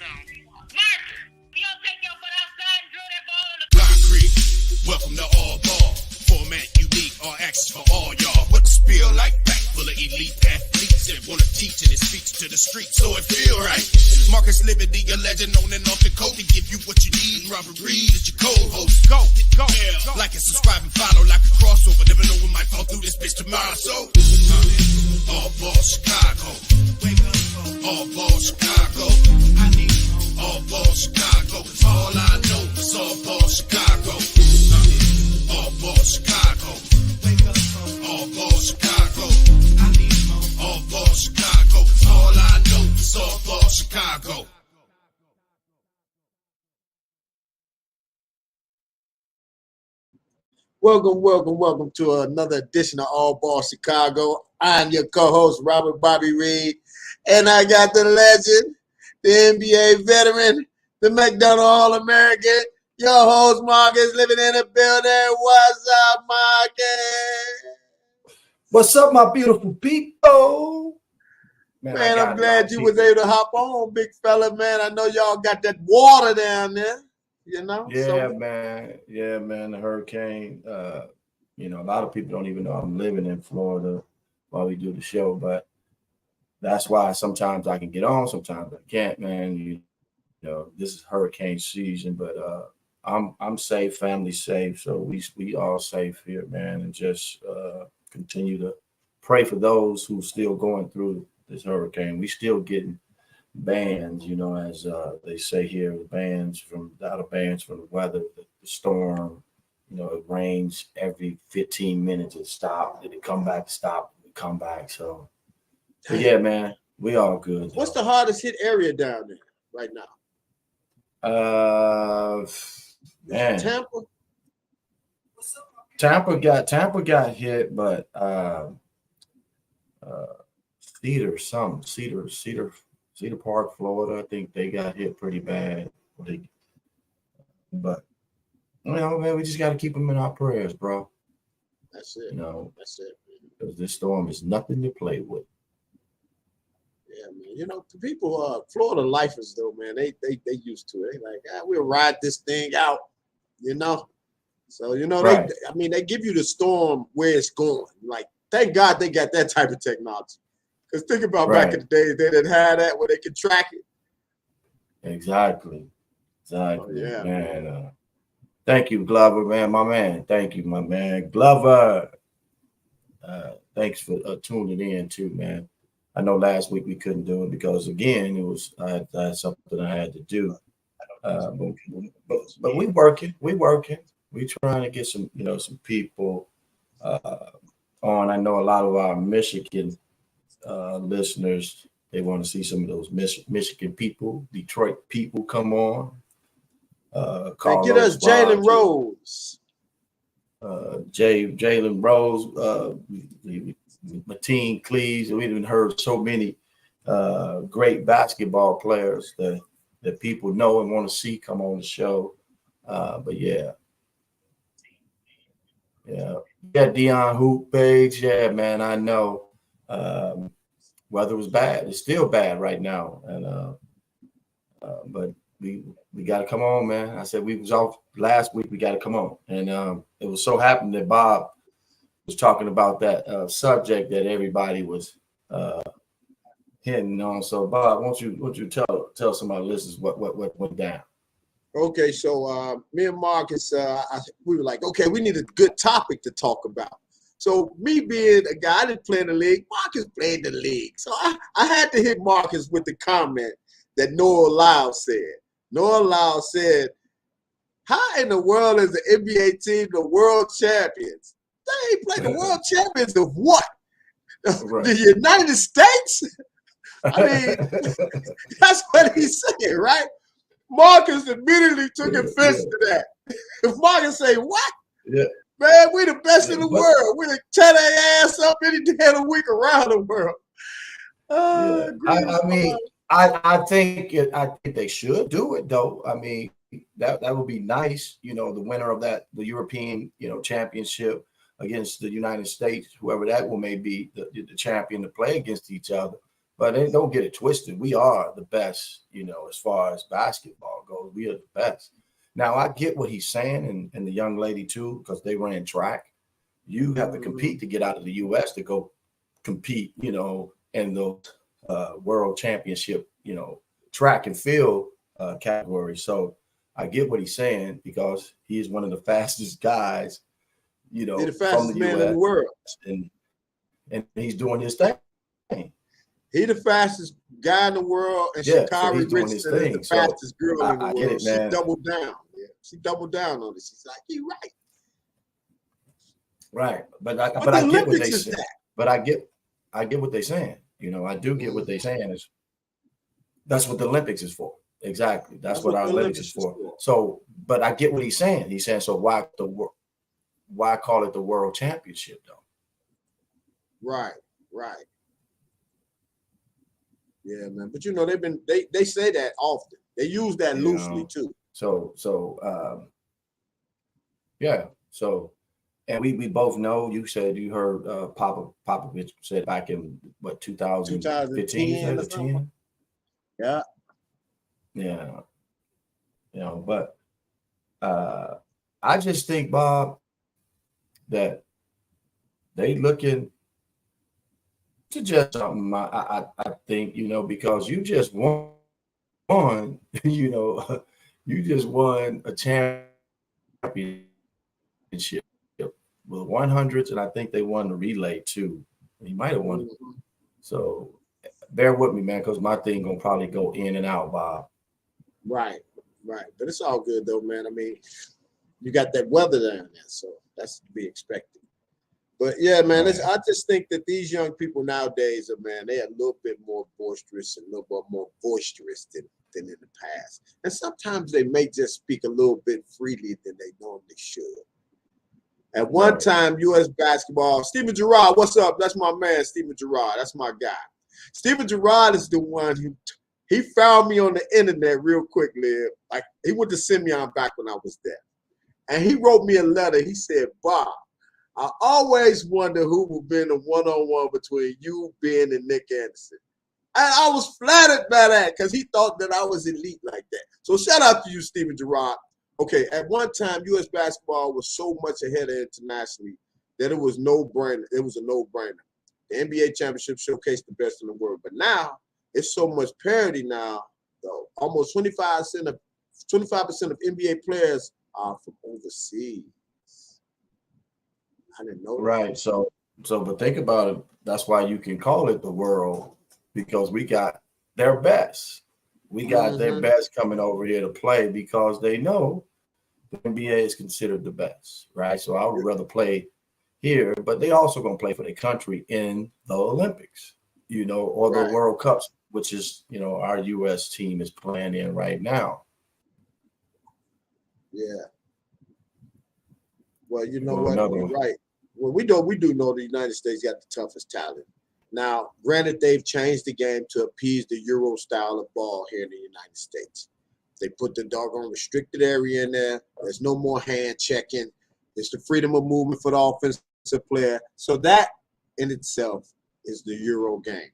Concrete, welcome to All Ball. Format unique, all access for all y'all. What the spill like? Back full of elite athletes that wanna teach and it speaks to the streets, so it feel right. Marcus Liberty, a legend on and off the court to give you what you need. Robert Reed is your co-host. Go. Yeah. Like and subscribe and follow like a crossover. Never know when might fall through this bitch tomorrow. So, All Ball Chicago. All Ball Chicago. All Ball Chicago. All I know is All Ball Chicago. All Ball Chicago. All Ball Chicago. All Ball Chicago. All I know is All Ball Chicago. Welcome to another edition of All Ball Chicago. I'm your co-host, Robert Bobby Reed, and I got the legend, the NBA veteran, the McDonald All-American, your host, Marcus, living in the building. What's up, Marcus? What's up, my beautiful people? Man, I'm glad you was able to hop on, big fella, man. I know y'all got that water down there. You know? Yeah, man. The hurricane. A lot of people don't even know I'm living in Florida while we do the show, but that's why sometimes I can get on, sometimes I can't, man. You know, this is hurricane season, but I'm safe, family safe, so we all safe here, man, and just continue to pray for those who still going through this hurricane. We still getting bans, as they say here, bans from the weather, the storm. It rains every 15 minutes. It stopped, then it come back, stop, it come back. So yeah, man, we all good. What's the hardest hit area down there right now? Man, Tampa. Tampa got hit, but Cedar Park, Florida, I think they got hit pretty bad. But man, we just got to keep them in our prayers, bro. That's it. That's it. Because this storm is nothing to play with. Yeah, man. The people, Florida lifers, though, man, they used to it. They like, we'll ride this thing out, So, Right. they give you the storm where it's going. Like, thank God they got that type of technology. Because think about back in the days, they didn't have that where they could track it. Exactly. Oh, yeah, man. Thank you, Glover, man. My man. Thank you, my man. Glover. Thanks for tuning in, too, man. I know last week we couldn't do it because, again, I had something I had to do. But we working. We trying to get some people on. I know a lot of our Michigan listeners, they want to see some of those Michigan people, Detroit people come on. Get us Jalen Rose. Jalen Rose, Mateen Cleaves. We've even heard so many great basketball players that people know and want to see come on the show. But yeah, Dion Hoop Page. Yeah, man, I know. Weather was bad. It's still bad right now, and but we got to come on, man. I said we was off last week. We got to come on, and it was so happened that Bob was talking about that subject that everybody was hitting on. So Bob, won't you tell some of our listeners what went down? Okay, so me and Marcus, we were like, okay, we need a good topic to talk about. So me being a guy that played in the league, Marcus played in the league. So I had to hit Marcus with the comment that Noah Lyles said. Noah Lyles said, how in the world is the NBA team the world champions? They ain't playing the world champions of what? Right. The United States? I mean, that's what he said, right? Marcus immediately took offense to that. If Marcus say, what? Yeah. Man, we the best in the world. We tear their ass up any day of the week around the world. I think they should do it though. I mean, that would be nice. The winner of the European championship against the United States, whoever that may be, the champion, to play against each other. But they don't get it twisted. We are the best, as far as basketball goes. We are the best. Now, I get what he's saying, and the young lady too, because they ran track. You have to compete to get out of the U.S. to go compete, in the world championship, track and field category. So I get what he's saying because he is one of the fastest guys, He's the from fastest the man US, in the world. and he's doing his thing. He the fastest guy in the world, and Yeah, so Sha'Carri he's doing his Richardson is thing. the So fastest girl in the I world. get it, She man. doubled down. Yeah, she doubled down on it. She's like, "You right." Right, but What I the get what Olympics they is say. that? But I get what they're saying. I do get what they're saying is that's what the Olympics is for. Exactly, that's what our the Olympics is for. So, but I get what he's saying. He's saying, so why call it the World Championship though? Right. Yeah, man. But they say that often. They use that loosely too. Yeah. So, and we both know. You said you heard Popovich said back in what 2015 or 10. Yeah. Yeah. But I just think, Bob, that they looking to just something. I think because you just won. You just won a championship with 100s, and I think they won the relay too. He might have won it. So bear with me, man, because my thing gonna probably go in and out, Bob. Right. But it's all good though, man. I mean, you got that weather down there, so that's to be expected. But yeah, man, Right. I just think that these young people nowadays they're a little bit more boisterous and a little bit more boisterous than in the past. And sometimes they may just speak a little bit freely than they normally should. At one time, U.S. basketball, Steven Gerrard, what's up? That's my man, Steven Gerrard. That's my guy. Steven Gerrard is the one who he found me on the internet real quickly. Like he went to Simeon back when I was there. And he wrote me a letter. He said, "Bob, I always wonder who would be in a one-on-one between you, Ben, and Nick Anderson." And I was flattered by that because he thought that I was elite like that. So shout out to you, Steven Gerrard. Okay, at one time, U.S. basketball was so much ahead of internationally that it was no-brainer. It was a no-brainer. The NBA championship showcased the best in the world. But now, it's so much parity now, though. Almost 25% of NBA players are from overseas. I didn't know that. Right. So, but think about it. That's why you can call it the world, because we got their best. We got their best coming over here to play because they know the NBA is considered the best, right? So I would rather play here, but they also going to play for their country in the Olympics, or the World Cups, which is, our U.S. team is playing in right now. Yeah. Well, you know what? You're right. Well, we do know the United States got the toughest talent. Now, granted, they've changed the game to appease the Euro style of ball here in the United States. They put the doggone restricted area in there. There's no more hand checking. It's the freedom of movement for the offensive player. So that in itself is the Euro game.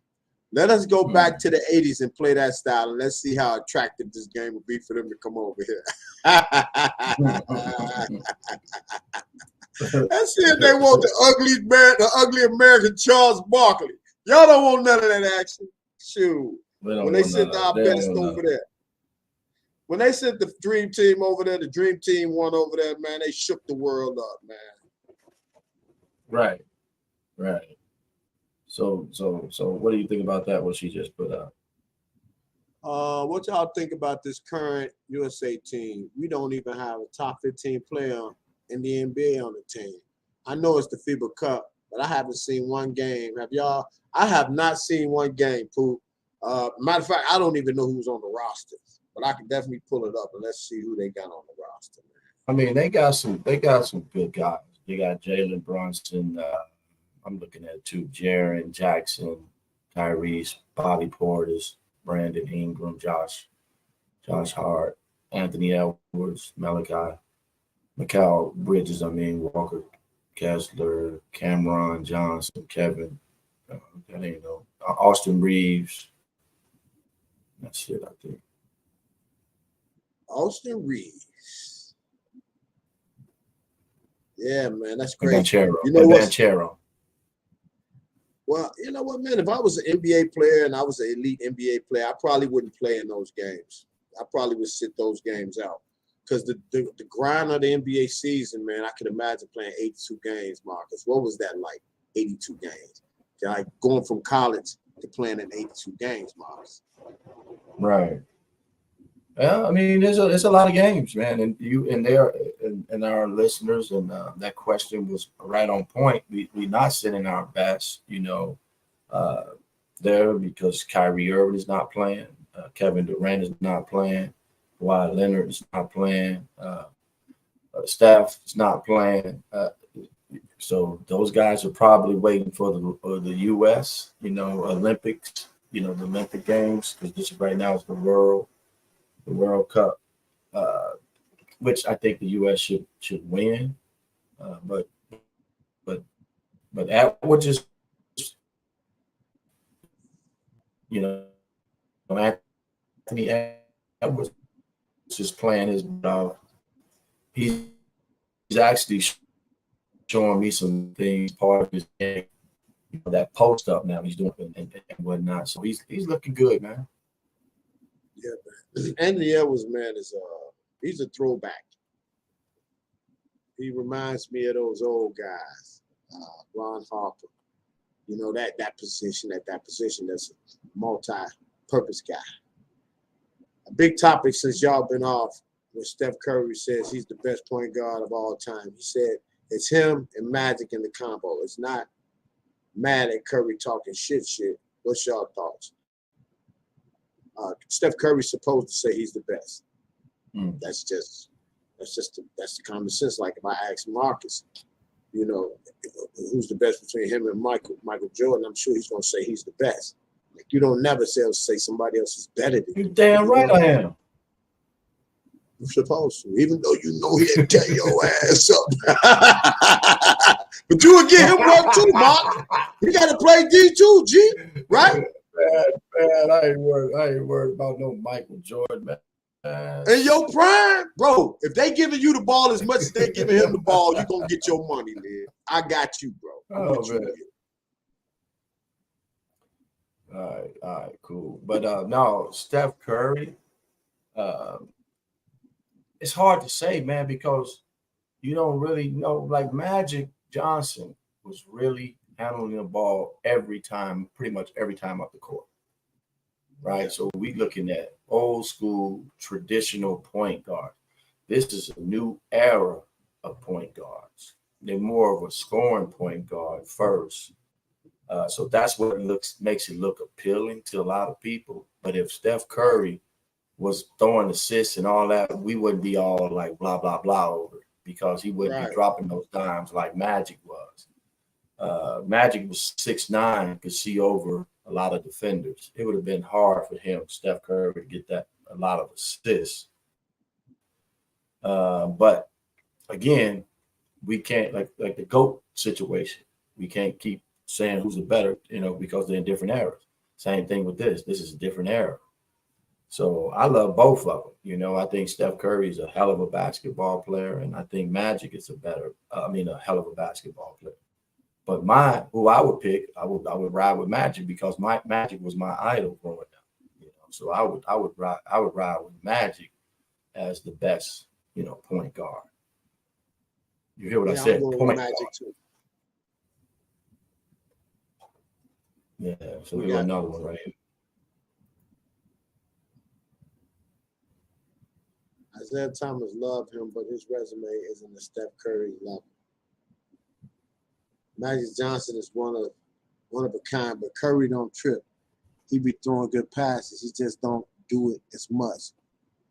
Let us go back to the 80s and play that style, and let's see how attractive this game would be for them to come over here. Let's see if they want the ugly American Charles Barkley. Y'all don't want none of that action. Shoot. When they sent our best over there. When they sent the Dream Team over there, the Dream Team won over there, man, they shook the world up, man. Right. So what do you think about that, what she just put up? What y'all think about this current USA team? We don't even have a top 15 player in the NBA on the team. I know it's the FIBA Cup, but I haven't seen one game. Have y'all? I have not seen one game, Pooh. Matter of fact, I don't even know who's on the roster, but I can definitely pull it up and let's see who they got on the roster, man. I mean, they got some good guys. They got Jalen Brunson. I'm looking at two: Jaren Jackson, Tyrese, Bobby Portis, Brandon Ingram, Josh Hart, Anthony Edwards, Mikal Bridges, Walker Kessler, Cameron Johnson, Kevin That ain't no Austin Reeves. That's it, I think. Austin Reeves. Yeah, man, that's And great. Banchero. You know what? Banchero. Well, you know what, man? If I was an NBA player and I was an elite NBA player, I probably wouldn't play in those games. I probably would sit those games out. Because the grind of the NBA season, man, I could imagine playing 82 games, Marcus. What was that like, 82 games? Like going from college to playing in 82 games, Marcus. Right. Yeah, I mean, there's a lot of games, man, and you and there and our listeners, and that question was right on point. We not sitting our best, uh, there because Kyrie Irving is not playing, Kevin Durant is not playing, Kawhi Leonard is not playing, Steph is not playing. So those guys are probably waiting for the U.S. Olympics, the Olympic Games, because this right now is the World Cup, which I think the U.S. should win, but Atwood just Anthony Edwards just playing his he's actually showing me some things part of his game, that post up now he's doing and whatnot. So he's looking good, man. Yeah, man. Anthony Edwards, man, he's a throwback. He reminds me of those old guys, Ron Harper. That position, that's a multi-purpose guy. A big topic since y'all been off when Steph Curry says he's the best point guard of all time. He said it's him and Magic in the combo. It's not mad at Curry talking shit. What's y'all thoughts? Steph Curry's supposed to say he's the best. That's the common sense. Like if I ask Marcus, who's the best between him and Michael Jordan, I'm sure he's gonna say he's the best. Like you don't never say somebody else is better than you. You're damn right I am. You're supposed to, even though he'll tear your ass up. But you will get him work too, Mark. He got to play D2, G, right? Man, I ain't worried about no Michael Jordan, man. In your prime, bro, if they giving you the ball as much as they giving him the ball, you're going to get your money, man. I got you, bro. Man. All right, cool. But no, Steph Curry, it's hard to say, man, because you don't really know. Like Magic Johnson was really handling the ball pretty much every time up the court. Right. So we looking at old school traditional point guard. This is a new era of point guards. They're more of a scoring point guard first. So that's what makes it look appealing to a lot of people. But if Steph Curry was throwing assists and all that, we wouldn't be all like blah, blah, blah over it because he wouldn't be dropping those dimes like Magic was. Magic was 6'9", could see over a lot of defenders. It would have been hard for him, Steph Curry, to get a lot of assists. But again, we can't like the GOAT situation. We can't keep saying who's the better, because they're in different eras. Same thing with this. This is a different era. So I love both of them. I think Steph Curry is a hell of a basketball player, and I think Magic is a hell of a basketball player. But who I would pick, I would ride with Magic because Magic was my idol growing up. So I would ride with Magic as the best, point guard. You hear what I said? Point Magic guard. Too. Yeah. So we got another one right here. Isaiah Thomas loved him, but his resume isn't a Steph Curry level. Magic Johnson is one of a kind, but Curry don't trip. He be throwing good passes. He just don't do it as much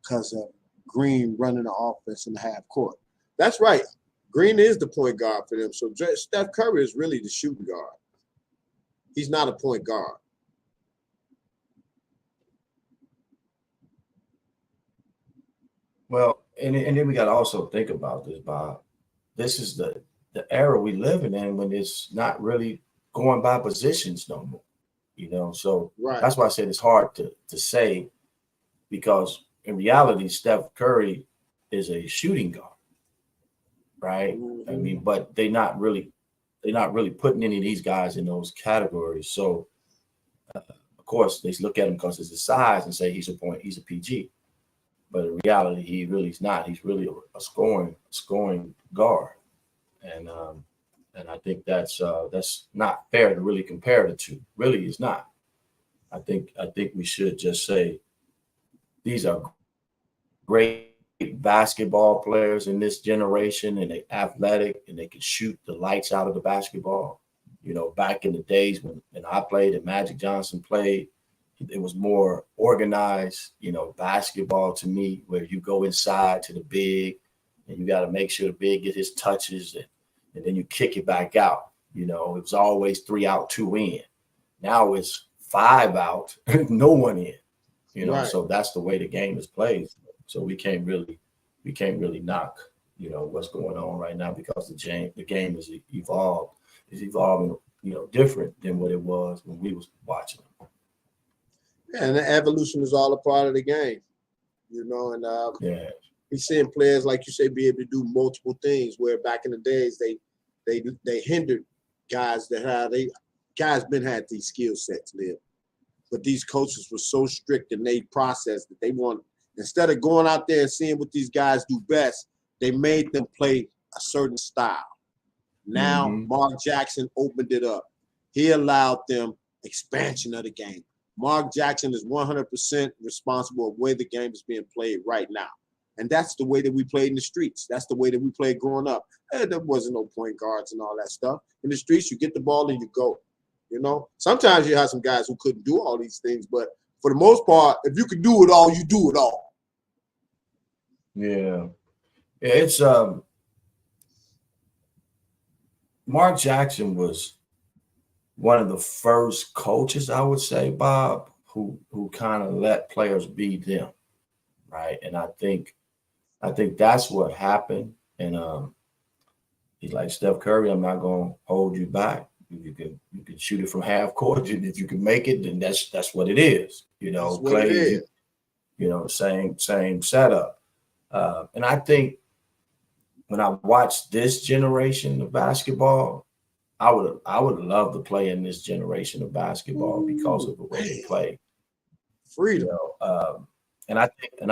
because of Green running the offense in the half court. That's right. Green is the point guard for them. So Steph Curry is really the shooting guard. He's not a point guard. Well, and then we got to also think about this, Bob. This is the era we living in when it's not really going by positions no more. So Right. that's why I said it's hard to say, because in reality, Steph Curry is a shooting guard, right? Mm-hmm. I mean, but they're not really putting any of these guys in those categories. So of course they look at him because of his size and say he's a PG. But in reality, he really is not. He's really a scoring guard, and I think that's not fair to really compare the two. Really, it's not. I think we should just say these are great basketball players in this generation, and they're athletic and they can shoot the lights out of the basketball. Back in the days when I played and Magic Johnson played, it was more organized, basketball to me, where you go inside to the big and you got to make sure the big get his touches and then you kick it back out. It was always 3 out, 2 in. Now it's 5 out, no one in. Right. So that's the way the game is played. So we can't really knock, what's going on right now, because the game is evolving, different than what it was when we was watching. And the evolution is all a part of the game, and Yeah. we seeing players, like you say, be able to do multiple things, where back in the days they hindered guys guys been had these skill sets live. But these coaches were so strict in their process that they want, instead of going out there and seeing what these guys do best, they made them play a certain style. Now, Mark Jackson opened it up. He allowed them expansion of the game. Mark Jackson is 100% responsible for the way the game is being played right now. And that's the way that we played in the streets. That's the way that we played growing up. There wasn't no point guards and all that stuff. In the streets, you get the ball and you go. Sometimes you have some guys who couldn't do all these things, but for the most part, if you could do it all, you do it all. Yeah. It's Mark Jackson was one of the first coaches, I would say, Bob, who kind of let players be them, right? And I think that's what happened. And he's like, Steph Curry, I'm not gonna hold you back. You can shoot it from half court. If you can make it, then that's what it is. Clay, same setup. And I think when I watched this generation of basketball, I would love to play in this generation of basketball because of the way they play. Freedom. And I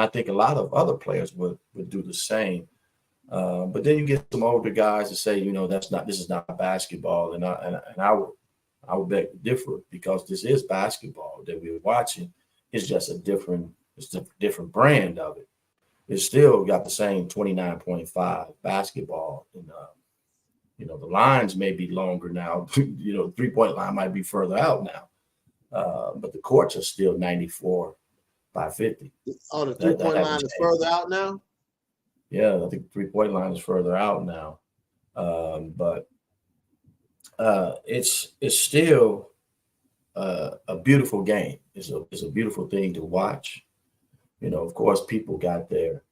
think a lot of other players would do the same. But then you get some older guys to say, this is not basketball, and I would beg to differ, because this is basketball that we're watching. It's just a different brand of it. It's still got the same 29.5 basketball, and the lines may be longer now. 3-point line might be further out now, but the courts are still 94 by 50. Oh, the 3-point line is further out now? Yeah, I think the 3-point line is further out now. But it's still a beautiful game. It's a beautiful thing to watch. Of course, people got their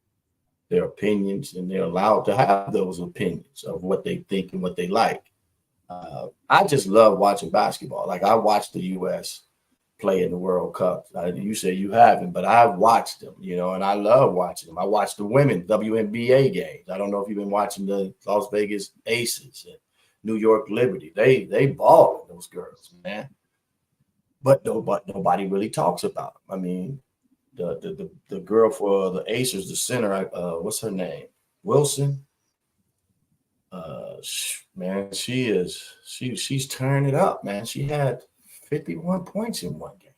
opinions, and they're allowed to have those opinions of what they think and what they like. I just love watching basketball. Like, I watched the U.S. play in the World Cup. You say you haven't, but I've watched them, and I love watching them. I watched the women WNBA games. I don't know if you've been watching the Las Vegas Aces and New York Liberty. They ball, those girls, man. But nobody really talks about them. I mean, the girl for the Aces, the center, what's her name? Wilson. Man, she's turning it up, man. She had 51 points in one game,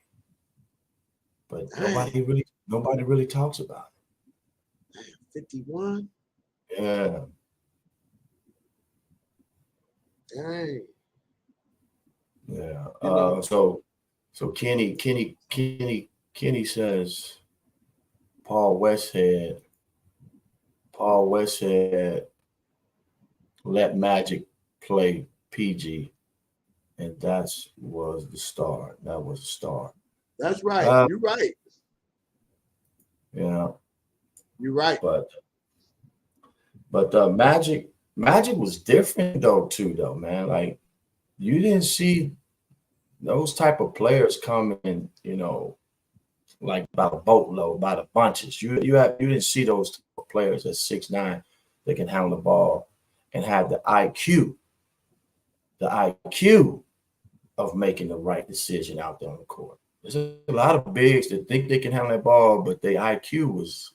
but nobody really talks about it. 51. Yeah. Dang. Yeah. So Kenny says Paul Westhead let Magic play PG, and that was the start. That's right. You're right. Yeah. You're right. But Magic was different though, man. Like, you didn't see those type of players coming, you know, like by the boatload, by the bunches. You didn't see those type of players at 6'9" that can handle the ball and have the IQ of making the right decision out there on the court. There's a lot of bigs that think they can handle that ball, but their IQ was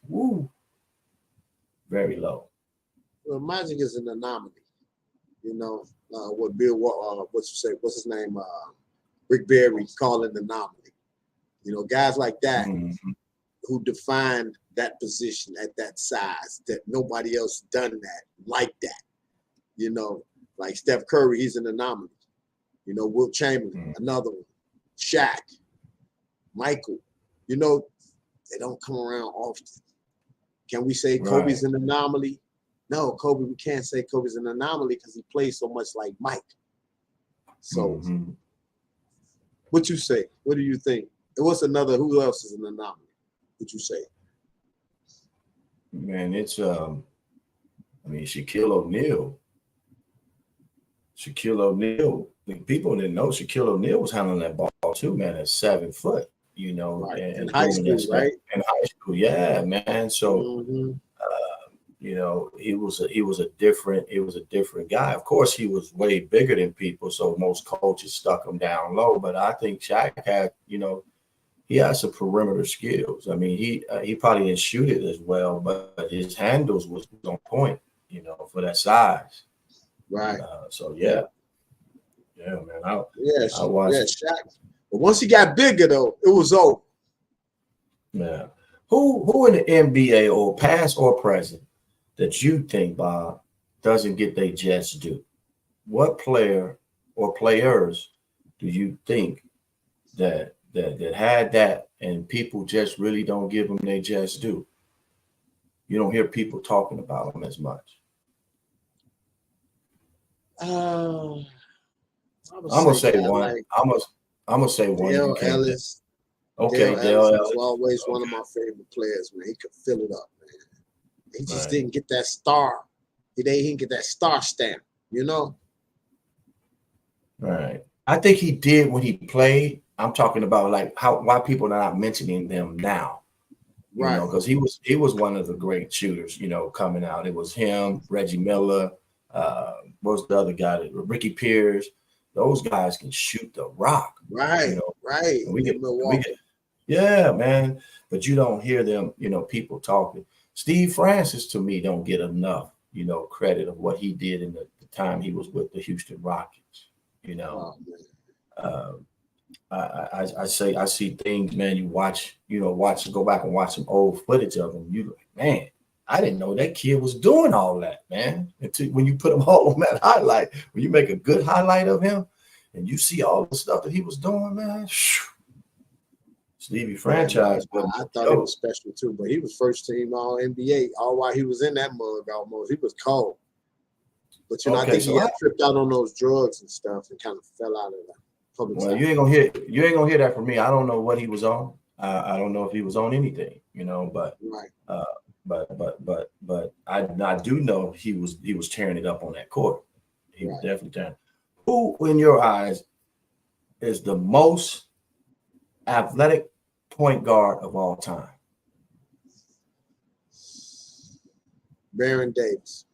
very low. Well, Magic is an anomaly. You know, what Bill, what's his name? Rick Barry called an anomaly. You know, guys like that who defined that position at that size, that nobody else done that like that. You know, like Steph Curry, he's an anomaly. You know, Wilt Chamberlain, another one. Shaq, Michael. You know, they don't come around often. Can we say Kobe's an anomaly? No, Kobe, we can't say Kobe's an anomaly because he plays so much like Mike. So, what you say? What do you think? And what's another? Who else is an anomaly? What you say? Man, it's I mean, Shaquille O'Neal. People didn't know Shaquille O'Neal was handling that ball too, man, at 7 foot, you know, in high school, right? In high school, yeah, man. So you know, he was a different guy. Of course, he was way bigger than people, so most coaches stuck him down low. But I think Shaq had, you know, he had some perimeter skills. I mean, he probably didn't shoot it as well, but his handles was on point, you know, for that size. Right. So yeah, man. I watched. Shaq. But once he got bigger, though, it was over. Yeah. Who in the NBA, or past or present, that you think, Bob, doesn't get their just due? What player or players do you think that had that and people just really don't give them their just due? You don't hear people talking about them as much. I'm gonna say one. Like, I'm gonna say one. Dale Ellis. Okay, Dale Ellis was always one of my favorite players, man. He could fill it up, man. He just didn't get that star. He didn't get that star stamp, you know? Right. I think he did when he played. I'm talking about like why people are not mentioning them now. You know, because he was one of the great shooters, you know, coming out. It was him, Reggie Miller, what was the other guy? Ricky Pierce. Those guys can shoot the rock. Right. You know? Right. Yeah, man. But you don't hear them, you know, people talking. Steve Francis, to me, don't get enough, you know, credit of what he did in the time he was with the Houston Rockets. You know, I see things, man. You go back and watch some old footage of him. You like, man, I didn't know that kid was doing all that, man. Until when you put him all on that highlight, when you make a good highlight of him, and you see all the stuff that he was doing, man. Stevie franchise. I thought he was special too, but he was first team All NBA. All while he was in that mug, almost he was cold. But you know, I think he got tripped out on those drugs and stuff, and kind of fell out of that public. Well, you ain't gonna hear that from me. I don't know what he was on. I don't know if he was on anything, you know. But but I do know he was tearing it up on that court. He was definitely tearing. Who, in your eyes, is the most athletic point guard of all time? Baron Davis.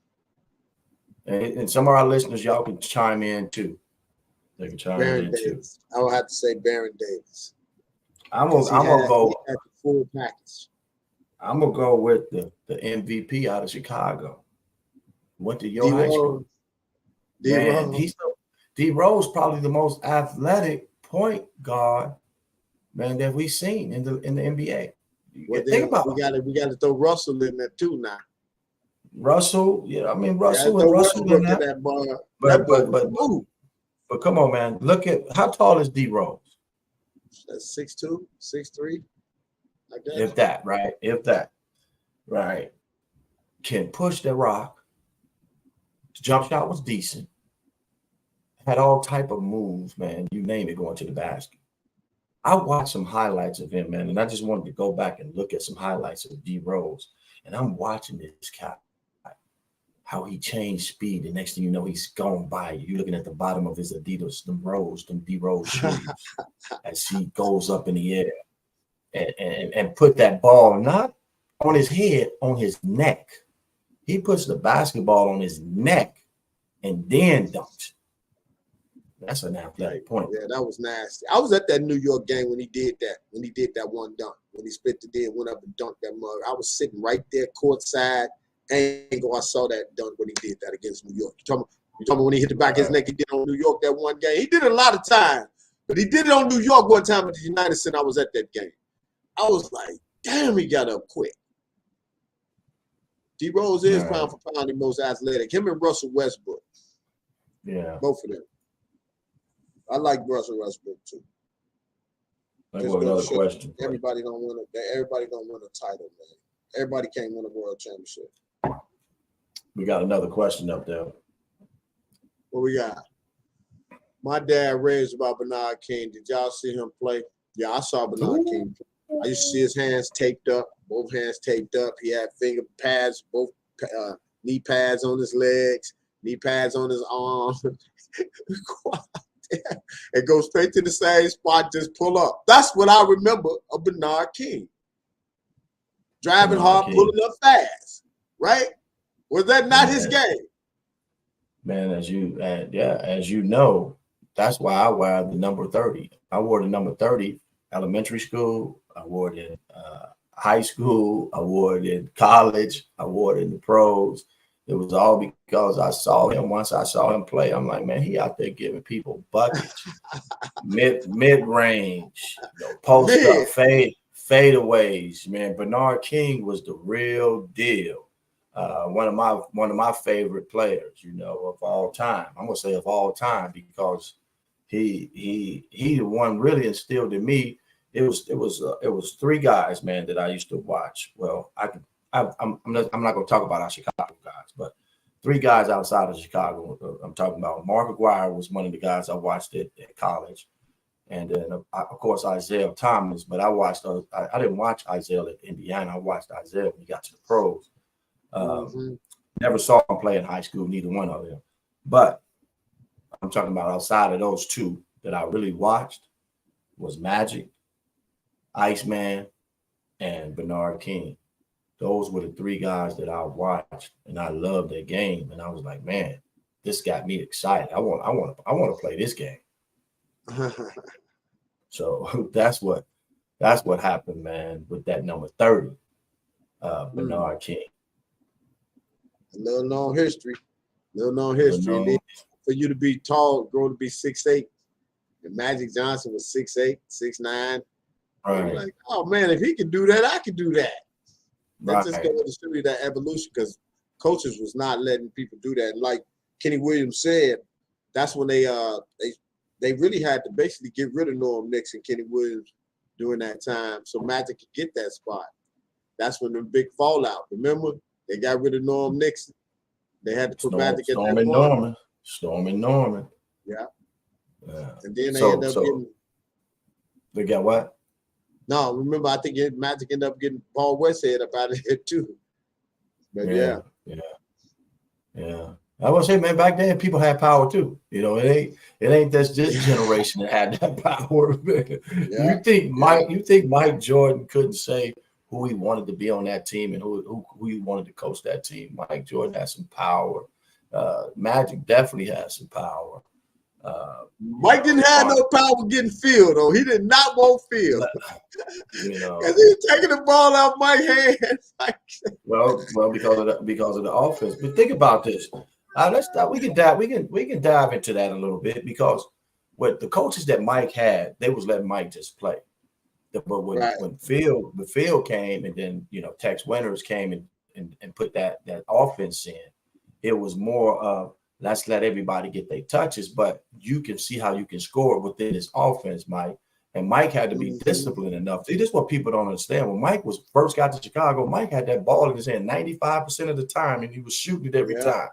And some of our listeners, y'all can chime in too. They can chime Baron in Davis. I would have to say Baron Davis. I'm gonna go at the full package. I'm gonna go with the MVP out of Chicago. Went to your high school. D Rose probably the most athletic point guard, man, that we've seen in the NBA. Think about we got to throw Russell in there too now. Russell, yeah, I mean Russell in that bar. But come on, man. Look at how tall is D Rose? That's 6'2", 6'3", like that. If that, right. Can push the rock. The jump shot was decent. Had all type of moves, man. You name it, going to the basket. I watched some highlights of him, man, and I just wanted to go back and look at some highlights of D Rose. And I'm watching this guy. how he changed speed. The next thing you know, he's gone by you. You're looking at the bottom of his Adidas, them D Rose shoes, as he goes up in the air and put that ball not on his head, on his neck. He puts the basketball on his neck and then dunks. That's an athletic point. Yeah, that was nasty. I was at that New York game when he did that. When he did that one dunk, when he split the D and went up and dunked that mug. I was sitting right there courtside angle. I saw that dunk when he did that against New York. You talking about when he hit the back of his neck? He did it on New York that one game. He did it a lot of times, but he did it on New York one time at the United Center. I was at that game. I was like, damn, he got up quick. D Rose is pound for pound the most athletic. Him and Russell Westbrook. Yeah, both of them. I like Russell Westbrook too. Another question. Everybody don't win a title, man. Everybody can't win a world championship. We got another question up there. What we got? My dad raised about Bernard King. Did y'all see him play? Yeah, I saw Bernard King. I used to see his hands taped up, both hands taped up. He had finger pads, both knee pads on his legs, knee pads on his arms. And go straight to the same spot, just pull up. That's what I remember of Bernard King. Driving hard, pulling up fast, right? Was that not his game? Man, as you know, that's why I wear the number 30. I wore the number 30 elementary school. I wore it in high school. I wore it in college. I wore it in the pros. It was all because I saw him. Once I saw him play, I'm like, man, he out there giving people buckets, mid range, post up, fadeaways. Man, Bernard King was the real deal. One of my favorite players, of all time. I'm gonna say of all time because he the one really instilled in me. It was three guys, man, that I used to watch. Well, I'm not going to talk about our Chicago guys, but three guys outside of Chicago. I'm talking about Mark Aguirre was one of the guys I watched at college, and then of course Isaiah Thomas. But I didn't watch Isaiah at Indiana. I watched Isaiah when he got to the pros. Never saw him play in high school, neither one of them. But I'm talking about outside of those two that I really watched was Magic, Iceman, and Bernard King. Those were the three guys that I watched, and I loved their game. And I was like, man, this got me excited. I want to play this game. So that's what happened, man, with that number 30, Bernard King. A little known history. And then for you to be tall, grow to be 6'8", and Magic Johnson was 6'8", 6'9". Right. Like, oh man, if he can do that, I can do that. That's Right. just going to show you that evolution because coaches was not letting people do that. And like Kenny Williams said, that's when they really had to basically get rid of Norm Nix and Kenny Williams during that time so Magic could get that spot. That's when the big fallout. Remember, they got rid of Norm Nixon. They had to put Magic at that point. Storm and Norman. Yeah. Yeah. And then they ended up getting. They got what? No, remember, I think Magic ended up getting Paul Westhead up out of here too. But yeah. I was saying, man, back then people had power too. It ain't this generation that had that power. Yeah. You think Mike Jordan couldn't say who he wanted to be on that team and who he wanted to coach that team? Mike Jordan has some power. Magic definitely has some power. Mike didn't have no power getting Phil, though. He did not want Phil. Because he was taking the ball out of Mike's hands. well, because of the offense. But think about this. We can dive into that a little bit because with the coaches that Mike had, they was letting Mike just play. But when Phil came and then Tex Winters came and put that offense in, it was more of let's let everybody get their touches, but you can see how you can score within this offense, Mike. And Mike had to be disciplined enough. See, this is what people don't understand. When Mike first got to Chicago, Mike had that ball in his hand 95% of the time, and he was shooting it every time.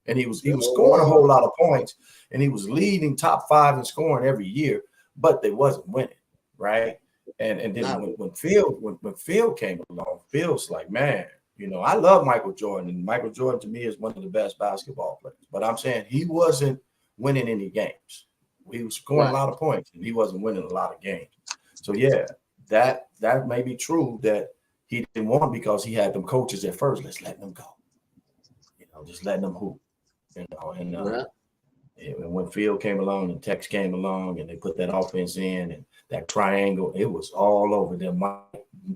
And he was scoring a whole lot of points, and he was leading top 5 in scoring every year, but they wasn't winning, right? And then when Phil came along, Phil's like, man, You know, I love Michael Jordan, and Michael Jordan to me is one of the best basketball players. But I'm saying he wasn't winning any games. He was scoring a lot of points, and he wasn't winning a lot of games. So yeah, that may be true that he didn't want because he had them coaches at first. Let's let them go. You know, just letting them hoop. You know, and when Phil came along and Tex came along and they put that offense in and that triangle, it was all over them.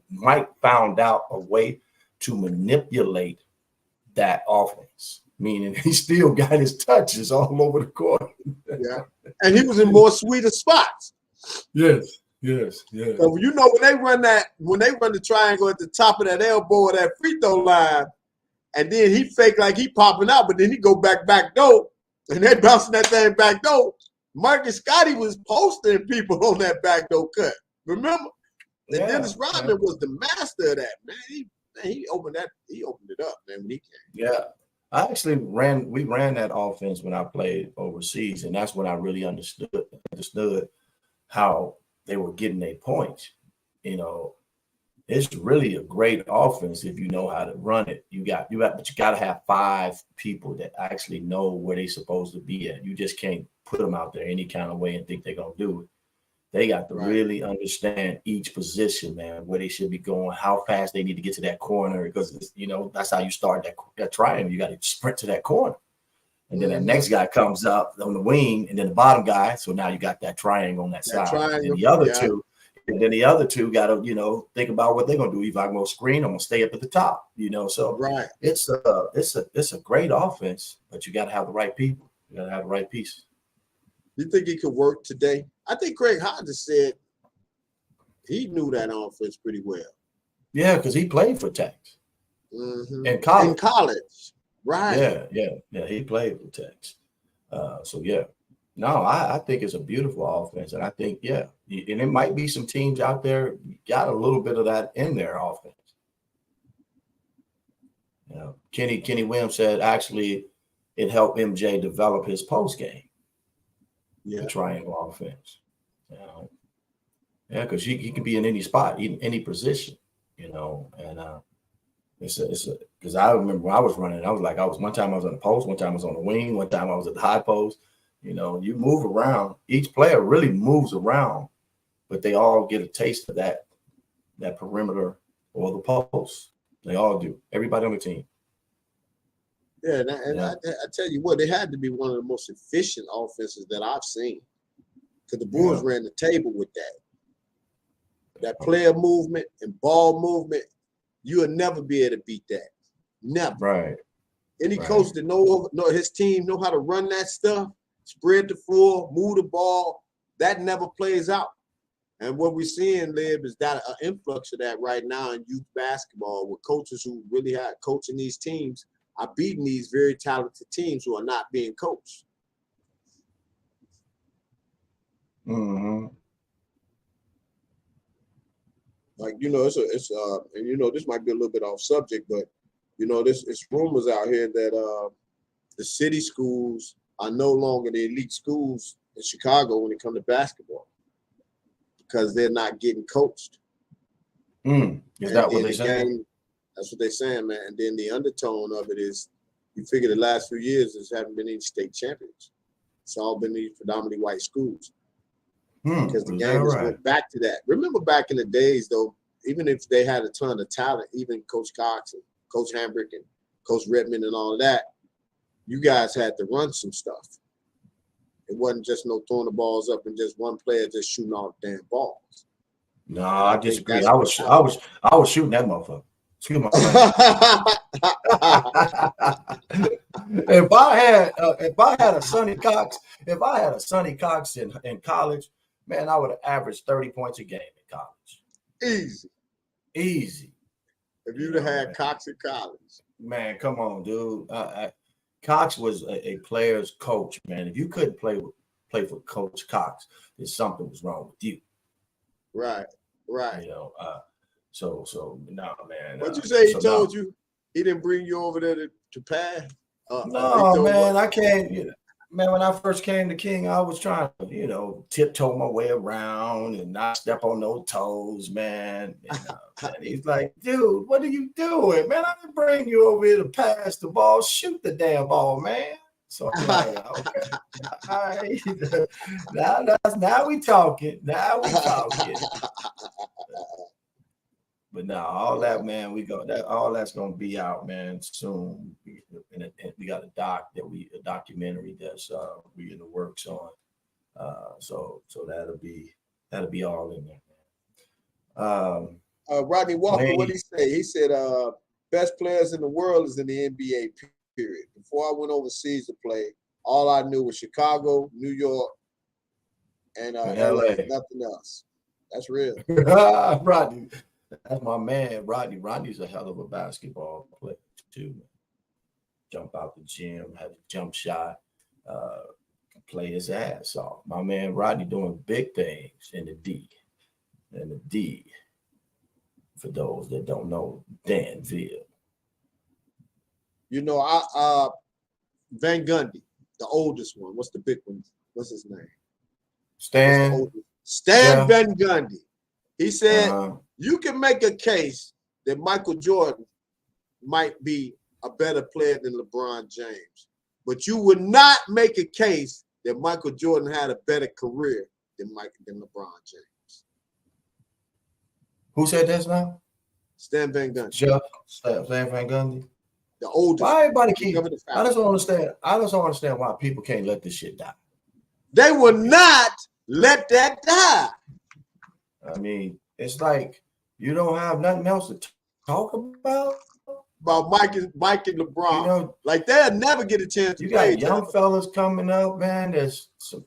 Mike found out a way to manipulate that offense, meaning he still got his touches all over the court. Yeah, and he was in more sweeter spots. Yes. So you know when they run the triangle at the top of that elbow of that free throw line, and then he fake like he popping out, but then he go back door, and they bouncing that thing back door. Marcus Scotty was posting people on that back door cut. Remember? And Dennis Rodman was the master of that, man. He opened it up, man, when he came. Yeah. I actually we ran that offense when I played overseas, and that's when I really understood how they were getting their points. You know, it's really a great offense if you know how to run it. But you got to have 5 people that actually know where they're supposed to be at. You just can't put them out there any kind of way and think they're gonna do it. They got to really understand each position, man, where they should be going, how fast they need to get to that corner, because you know that's how you start that triangle. You got to sprint to that corner, and then the next guy comes up on the wing, and then the bottom guy. So now you got that triangle on that side. And the other two got to think about what they're gonna do. If I'm gonna screen, I'm gonna stay up at the top. So it's a great offense, but you got to have the right people. You got to have the right pieces. You think he could work today? I think Craig Hodges said he knew that offense pretty well. Yeah, because he played for Tex in college. Right? Yeah. He played for Tex. I think it's a beautiful offense, and I think and it might be some teams out there got a little bit of that in their offense. Kenny Williams said actually it helped MJ develop his post game. The triangle offense. Because he can be in any spot, any position, and it's because I remember when I was running, one time I was on the post, one time I was on the wing, one time I was at the high post. You move around. Each player really moves around, but they all get a taste of that perimeter or the post. They all do. Everybody on the team. Yeah, I tell you what, it had to be one of the most efficient offenses that I've seen. Because the Bulls ran the table with that. That player movement and ball movement, you'll never be able to beat that. Never. Right. Any coach that know his team know how to run that stuff, spread the floor, move the ball, that never plays out. And what we're seeing, Lib, is that an influx of that right now in youth basketball with coaches who really had coaching these teams are beating these very talented teams who are not being coached. Mm-hmm. Like, and this might be a little bit off subject, but it's rumors out here that the city schools are no longer the elite schools in Chicago when it comes to basketball because they're not getting coached. Is that what they're saying? That's what they're saying, man. And then the undertone of it is, you figure the last few years there haven't been any state champions. It's all been these predominantly white schools. Because the game has went back to that. Remember back in the days, though, even if they had a ton of talent, even Coach Cox and Coach Hambrick and Coach Redmond and all of that, you guys had to run some stuff. It wasn't just no throwing the balls up and just one player just shooting all the damn balls. No, I disagree. I was shooting that motherfucker. Excuse my If I had a Sonny Cox in college, man, I would have averaged 30 points a game in college. Easy. If you'd have had Cox in college. Man, come on, dude. Cox was a player's coach, man. If you couldn't play for Coach Cox, then something was wrong with you. Right. So no, man. What'd you say he told you? He didn't bring you over there to pass? No, man, I can't. Man, when I first came to King, I was trying to, tiptoe my way around and not step on no toes, man. And he's like, dude, what are you doing? Man, I didn't bring you over here to pass the ball. Shoot the damn ball, man. So I'm like, okay. All right. Now we talking. Now we talking. But now all that, man, all that's gonna be out, man, soon. And we got a documentary that's we in the works on. So that'll be all in there, man. Rodney Walker, what did he say? He said best players in the world is in the NBA, period. Before I went overseas to play, all I knew was Chicago, New York, and LA, nothing else. That's real. Rodney. That's my man, Rodney. Rodney's a hell of a basketball player too. Jump out the gym, have a jump shot, play his ass off. My man Rodney doing big things in the D. And the D, for those that don't know, Danville. Van Gundy, the oldest one. What's the big one? What's his name? Stan Van Gundy. He said you can make a case that Michael Jordan might be a better player than LeBron James, but you would not make a case that Michael Jordan had a better career than LeBron James. Who said this now? Stan Van Gundy. Stan Van Gundy. The oldest. Why everybody keep? I just don't understand. I just don't understand why people can't let this shit die. They will not let that die. I mean, it's like you don't have nothing else to talk about Mike and LeBron. Like they'll never get a chance to play. You got young fellas coming up, man. There's some.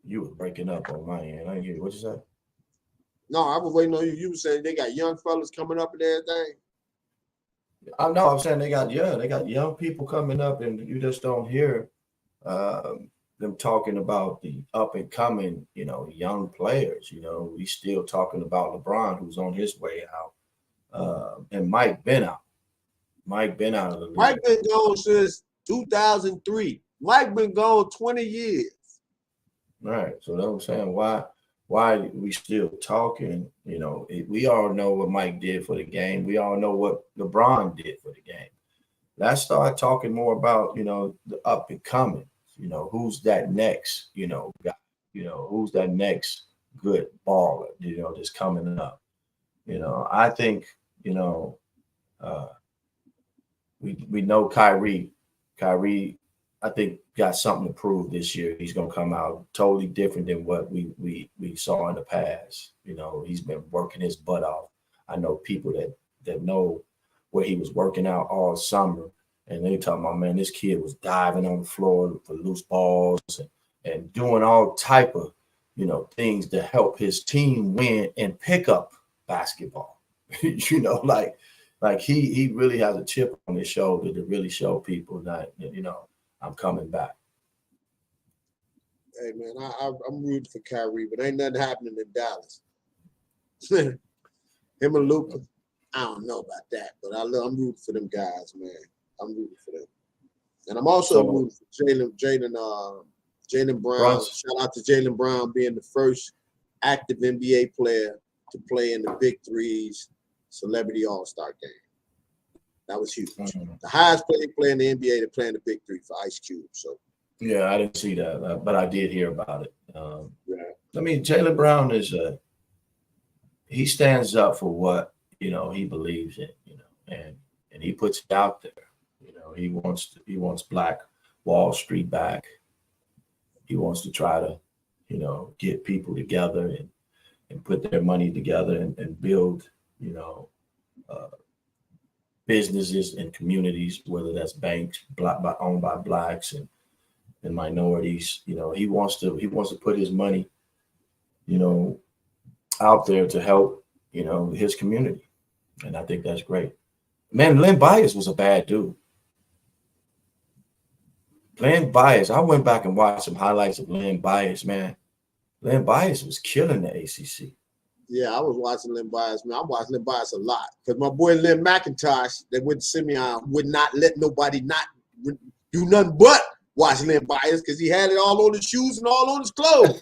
You were breaking up on my end. I didn't hear you. What you said? No, I was waiting on you. You were saying they got young fellas coming up and everything. I'm saying they got young people coming up, and you just don't hear them talking about the up and coming, young players. We still talking about LeBron, who's on his way out, and Mike been out. Mike been out of the league. Mike been gone since 2003. Mike been gone 20 years. Right. So that's what I'm saying. Why we still talking? We all know what Mike did for the game. We all know what LeBron did for the game. Let's start talking more about, the up and coming. Who's that next, guy? Who's that next good baller, that's coming up. I think, we know Kyrie. Kyrie, I think, got something to prove this year. He's gonna come out totally different than what we saw in the past. He's been working his butt off. I know people that know where he was working out all summer, and they talking about, man, this kid was diving on the floor for loose balls and doing all type of things to help his team win and pick up basketball. like he really has a chip on his shoulder to really show people that I'm coming back. Hey man, I'm rooting for Kyrie, but ain't nothing happening in Dallas. Him and Luka, I don't know about that, but I'm rooting for them guys, man. I'm rooting for them, and I'm also rooting for Jaylen Brown. Shout out to Jaylen Brown being the first active NBA player to play in the Big Three's Celebrity All-Star game. That was huge. Mm-hmm. The highest player in the NBA to play in the Big Three for Ice Cube. So. Yeah, I didn't see that, but I did hear about it. I mean, Jaylen Brown he stands up for what he believes in, and he puts it out there. He wants Black Wall Street back. He wants to try to, get people together and put their money together and build, businesses and communities, whether that's banks owned by Blacks and minorities. He wants to put his money, out there to help, his community. And I think that's great. Man, Len Bias was a bad dude. Len Bias, I went back and watched some highlights of Len Bias, man. Len Bias was killing the ACC. Yeah, I was watching Len Bias, man. I watched Len Bias a lot because my boy Len McIntosh, that went to Simeon, would not let nobody not do nothing but watch Len Bias because he had it all on his shoes and all on his clothes.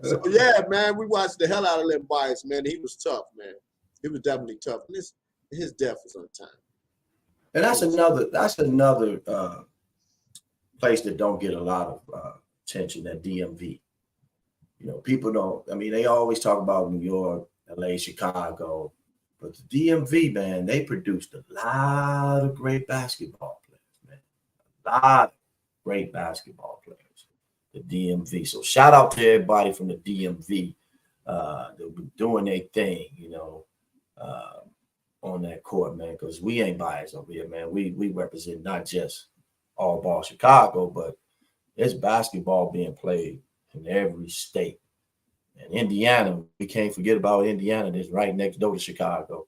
So yeah, man, we watched the hell out of Len Bias, man. He was tough, man. He was definitely tough. And his death was on time. And that's another place that don't get a lot of attention, that DMV. You know, people don't, I mean, they always talk about New York, LA, Chicago, but the DMV, man, they produced a lot of great basketball players, man. A lot of great basketball players, the DMV. So shout out to everybody from the DMV that been doing their thing, you know, on that court, man, because we ain't biased over here, man. We represent not just all ball Chicago, but there's basketball being played in every state. And Indiana, we can't forget about Indiana. That's right next door to Chicago.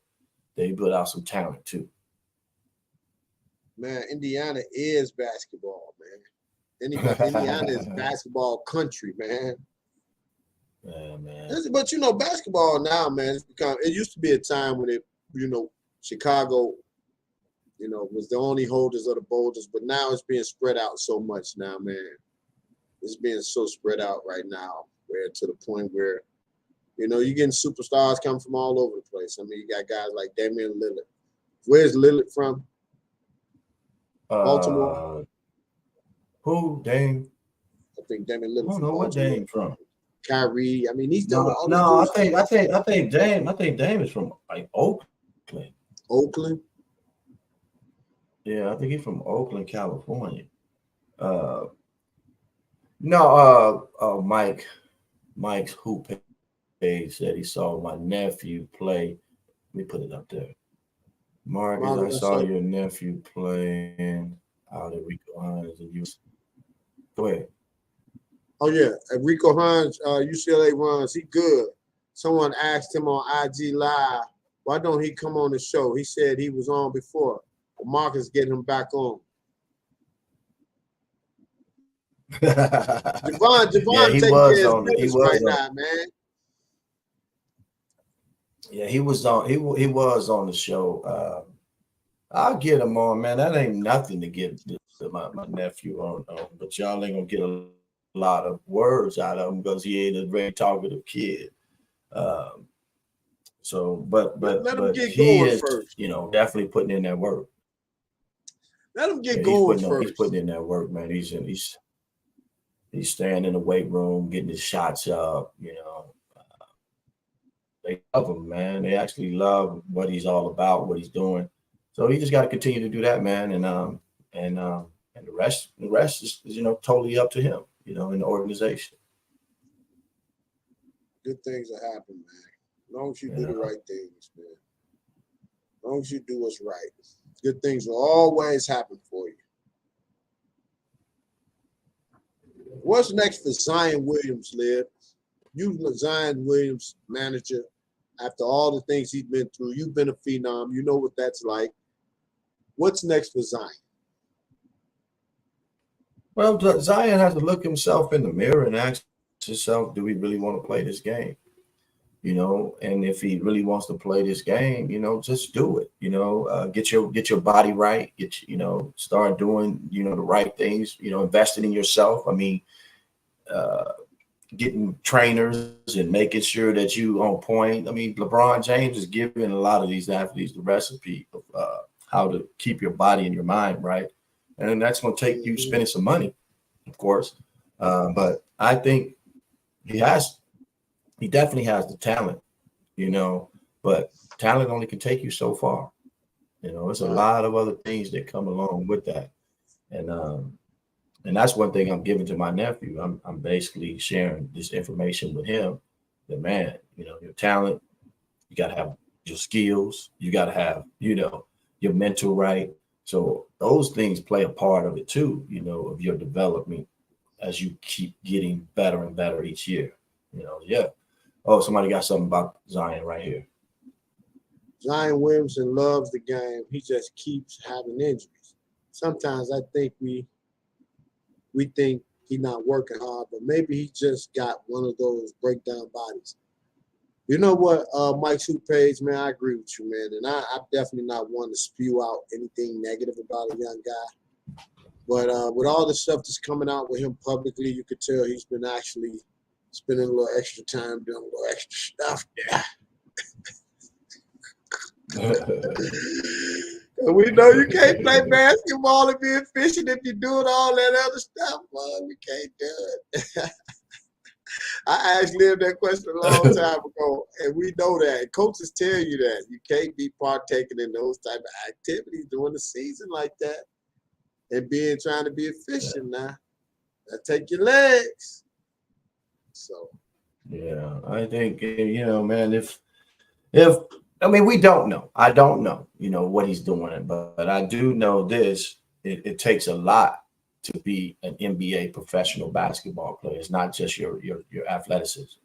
They put out some talent too. Man, Indiana is basketball, man. Indiana is basketball country, man. Yeah, man. But you know, basketball now, man, it's become. It used to be a time when Chicago, was the only holders of the boulders, but now it's being spread out so much now, man. It's being so spread out right now, where to the point where, you're getting superstars coming from all over the place. I mean, you got guys like Damian Lillard. Where's Lillard from? Baltimore. Who? Dame? I think Damian Lillard. I don't know what Dame from. Kyrie. I mean, he's done all no. these I think Dame is from like Oakland. Oakland. Yeah, I think he's from Oakland, California. Mike's hoop page said he saw my nephew play. Let me put it up there. Marcus, I saw your nephew playing out at Rico Hines and you. Go ahead. Oh yeah, Rico Hines, UCLA runs. He good. Someone asked him on IG Live, why don't he come on the show? He said he was on before. Marcus get him back on. Javon taking care of his business right now, man. Yeah, he was on the show. I'll get him on, man. That ain't nothing to get my nephew on, but y'all ain't gonna get a lot of words out of him because he ain't a very talkative kid. But he is first. Definitely putting in that work. Let him get going first. He's putting in that work, man. He's staying in the weight room, getting his shots up. They love him, man. They actually love what he's all about, what he's doing. So he just got to continue to do that, man. And the rest is totally up to him, in the organization. Good things will happen, man. As long as you do the right things, man. As long as you do what's right, good things will always happen for you. What's next for Zion Williams, Liv? You, Zion Williams, manager, after all the things he's been through, you've been a phenom. You know what that's like. What's next for Zion? Well, Zion has to look himself in the mirror and ask himself, do we really want to play this game? And if he really wants to play this game, just do it. Get your body right. Start doing, the right things. Investing in yourself. I mean, getting trainers and making sure that you on point. I mean, LeBron James is giving a lot of these athletes the recipe of how to keep your body and your mind right, and that's going to take you spending some money, of course. But I think he definitely has the talent, but talent only can take you so far. There's a lot of other things that come along with that. And that's one thing I'm giving to my nephew. I'm basically sharing this information with him that, man, your talent, you got to have your skills, you got to have, your mental right. So those things play a part of it too, of your development as you keep getting better and better each year. Yeah. Oh, somebody got something about Zion right here. Zion Williamson loves the game. He just keeps having injuries. Sometimes I think we think he's not working hard, but maybe he just got one of those breakdown bodies. You know what, Mike's Hoop Page, man, I agree with you, man. And I'm definitely not one to spew out anything negative about a young guy. But with all the stuff that's coming out with him publicly, you could tell he's been actually spending a little extra time doing a little extra stuff there. We know you can't play basketball and be efficient if you're doing all that other stuff, man. We can't do it. I asked Liv that question a long time ago, and we know that. And coaches tell you that. You can't be partaking in those type of activities during the season like that and trying to be efficient now. That take your legs. So. Yeah, I think, man, if I mean, we don't know. I don't know, what he's doing, but I do know this. It takes a lot to be an NBA professional basketball player. It's not just your athleticism.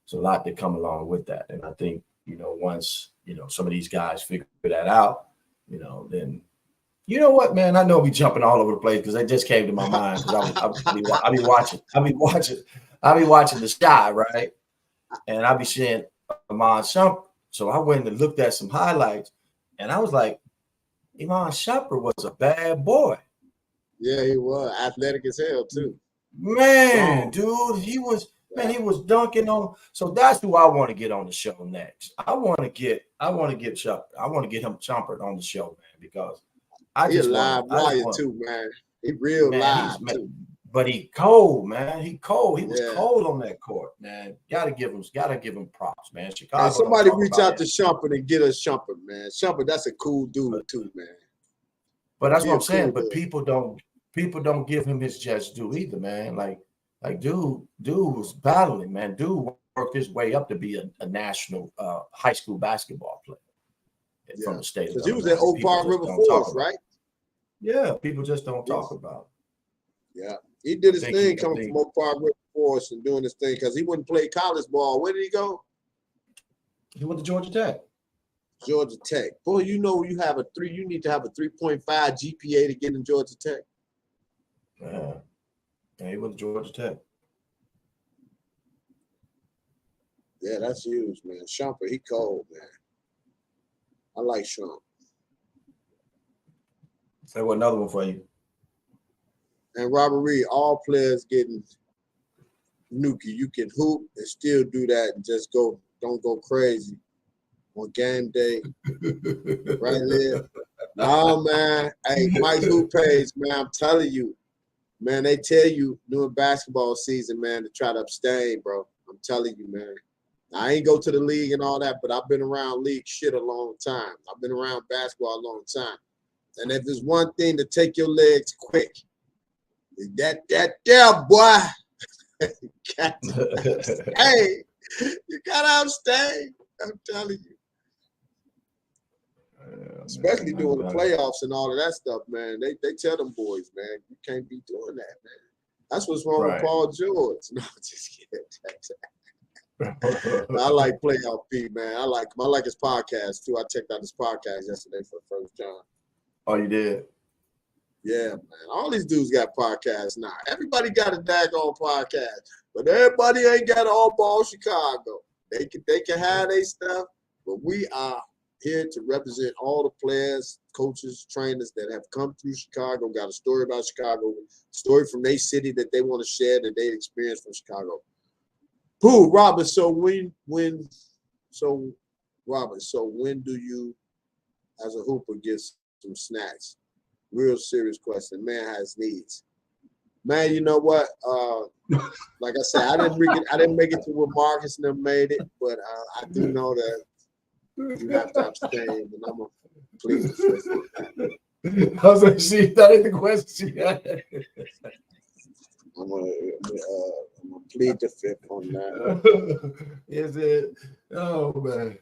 It's a lot that come along with that. And I think, once, some of these guys figure that out, then you know what, man? I know we jumping all over the place because it just came to my mind because I'll be watching the Sky, right? And I'll be seeing Iman Shumpert. So I went and looked at some highlights, and I was like, Iman Shumpert was a bad boy. Yeah, he was athletic as hell too. Man, dude, he was dunking on. So that's who I want to get on the show next. I want to get Shumpert. I want to get him Shumpert on the show, man, because he's a live wire too, man. He real live too. But he cold, man. He cold. He was cold on that court, man. Gotta give him props, man. Chicago. And somebody reach out to Shumpert and get us Shumpert, man. Shumpert, that's a cool dude too, man. But that's what I'm saying. But people don't give him his just due either, man. Like dude was battling, man. Dude worked his way up to be a national high school basketball player from the state. Because he was at Oak Park River Forest, right? Yeah, people just don't talk about it. Yeah. He did his thing coming from Oak Park River Forest and doing his thing because he wouldn't play college ball. Where did he go? He went to Georgia Tech. Georgia Tech. Boy, you need to have a 3.5 GPA to get in Georgia Tech. Yeah, he went to Georgia Tech. Yeah, that's huge, man. Shumpert, he cold, man. I like Shumpert. Say what another one for you. And Robert Reed, all players getting Nuki. You can hoop and still do that and just don't go crazy on game day. Right there. No, man. Hey, Mike Hoop Page, man, I'm telling you, man, they tell you during basketball season, man, to try to abstain, bro. I'm telling you, man. I ain't go to the league and all that, but I've been around league shit a long time. I've been around basketball a long time. And if there's one thing to take your legs quick, that there, boy. Hey, you gotta abstain. I'm telling you. Especially during the playoffs and all of that stuff, man. They tell them boys, man, you can't be doing that, man. That's what's wrong with Paul George. No, just kidding. I like Playoff P, man. I like his podcast too. I checked out his podcast yesterday for the first time. Oh, you did? Yeah, man. All these dudes got podcasts now. Everybody got a daggone podcast, but everybody ain't got All Ball Chicago. They can have their stuff, but we are here to represent all the players, coaches, trainers that have come through Chicago, got a story about Chicago, story from their city that they want to share that they experienced from Chicago. Pooh, Robert. So when do you, as a hooper, get some snacks? Real serious question. Man has needs. Man, you know what? Like I said, I didn't make it to where Marcus and them made it, but I do know that you have to abstain, and I'm gonna plead the fifth. I was like, see, that ain't the question. I'm gonna plead the fifth on that. Is it? Oh man.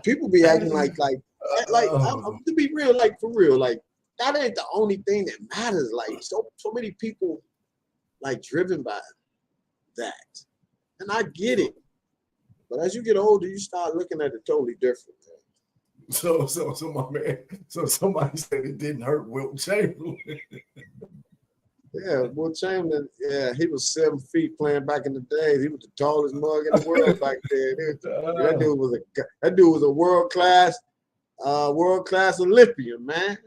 People be acting like to be real, like for real, like that ain't the only thing that matters. Like so many people like driven by that, and I get it. But as you get older, you start looking at it totally different. So my man. So somebody said it didn't hurt Wilt Chamberlain. Yeah, Will Chamberlain, yeah, he was 7 feet playing back in the day. He was the tallest mug in the world back then. That dude was a world class Olympian, man.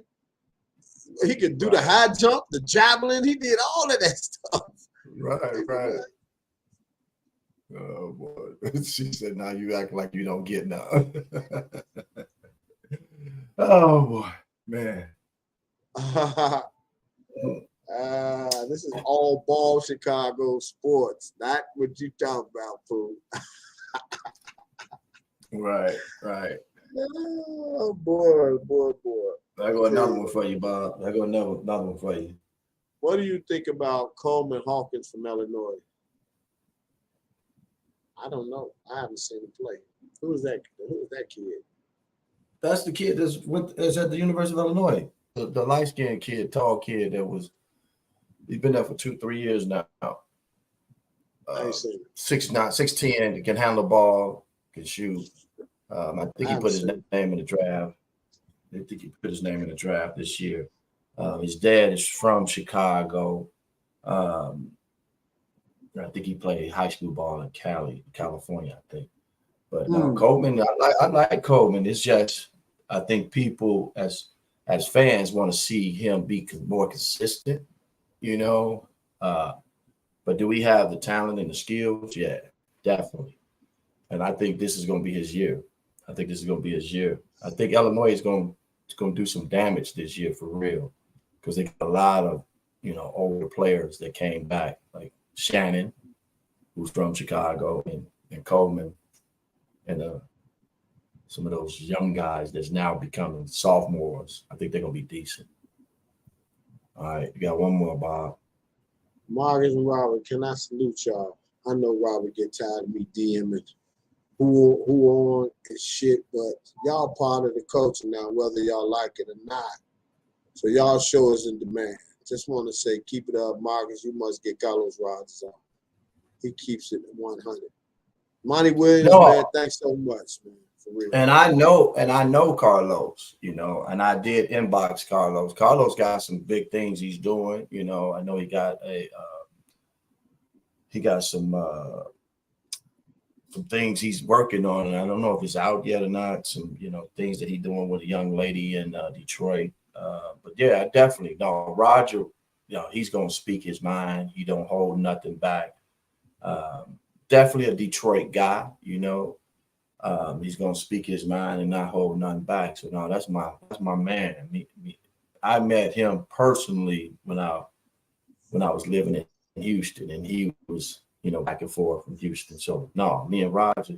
He could do the high jump, the javelin. He did all of that stuff. Right. Oh boy. She said, now you act like you don't get none. Oh boy, man. This is all ball Chicago sports, not what you talk about, Pooh. Right. Oh boy. I got another one for you, Bob. I got another one for you. What do you think about Coleman Hawkins from Illinois? I don't know. I haven't seen him play. Who is that kid? That's the kid that's at the University of Illinois. The light-skinned kid, tall kid he's been there for 2-3 years now. I ain't seen him. 6'9", 6'10", can handle the ball, can shoot. I think he put his name in the draft. This year. His dad is from Chicago. I think he played high school ball in California, I think. But Coleman, I like Coleman. It's just I think people as fans want to see him be more consistent, you know. But do we have the talent and the skills? Yeah, definitely. And I think this is going to be his year. I think Illinois is going to do some damage this year for real, because they got a lot of older players that came back, like Shannon, who's from Chicago, and Coleman, and some of those young guys that's now becoming sophomores. I think they're going to be decent. All right, you got one more, Bob. Marcus and Robert, can I salute y'all? I know Robert get tired of me DMing who on and shit, but y'all part of the culture now, whether y'all like it or not. So y'all show is in demand. Just want to say, keep it up, Marcus. You must get Carlos Rogers on. He keeps it at 100. Monty Williams, man, thanks so much, man. For real. And I know Carlos, and I did inbox Carlos. Carlos got some big things he's doing, I know he got some things he's working on, and I don't know if it's out yet or not. Some things that he's doing with a young lady in Detroit. But yeah, definitely no. Roger, he's gonna speak his mind. He don't hold nothing back. Definitely a Detroit guy. He's gonna speak his mind and not hold nothing back. So no, that's my man. I met him personally when I was living in Houston, and he was back and forth from Houston. So no, me and Roger,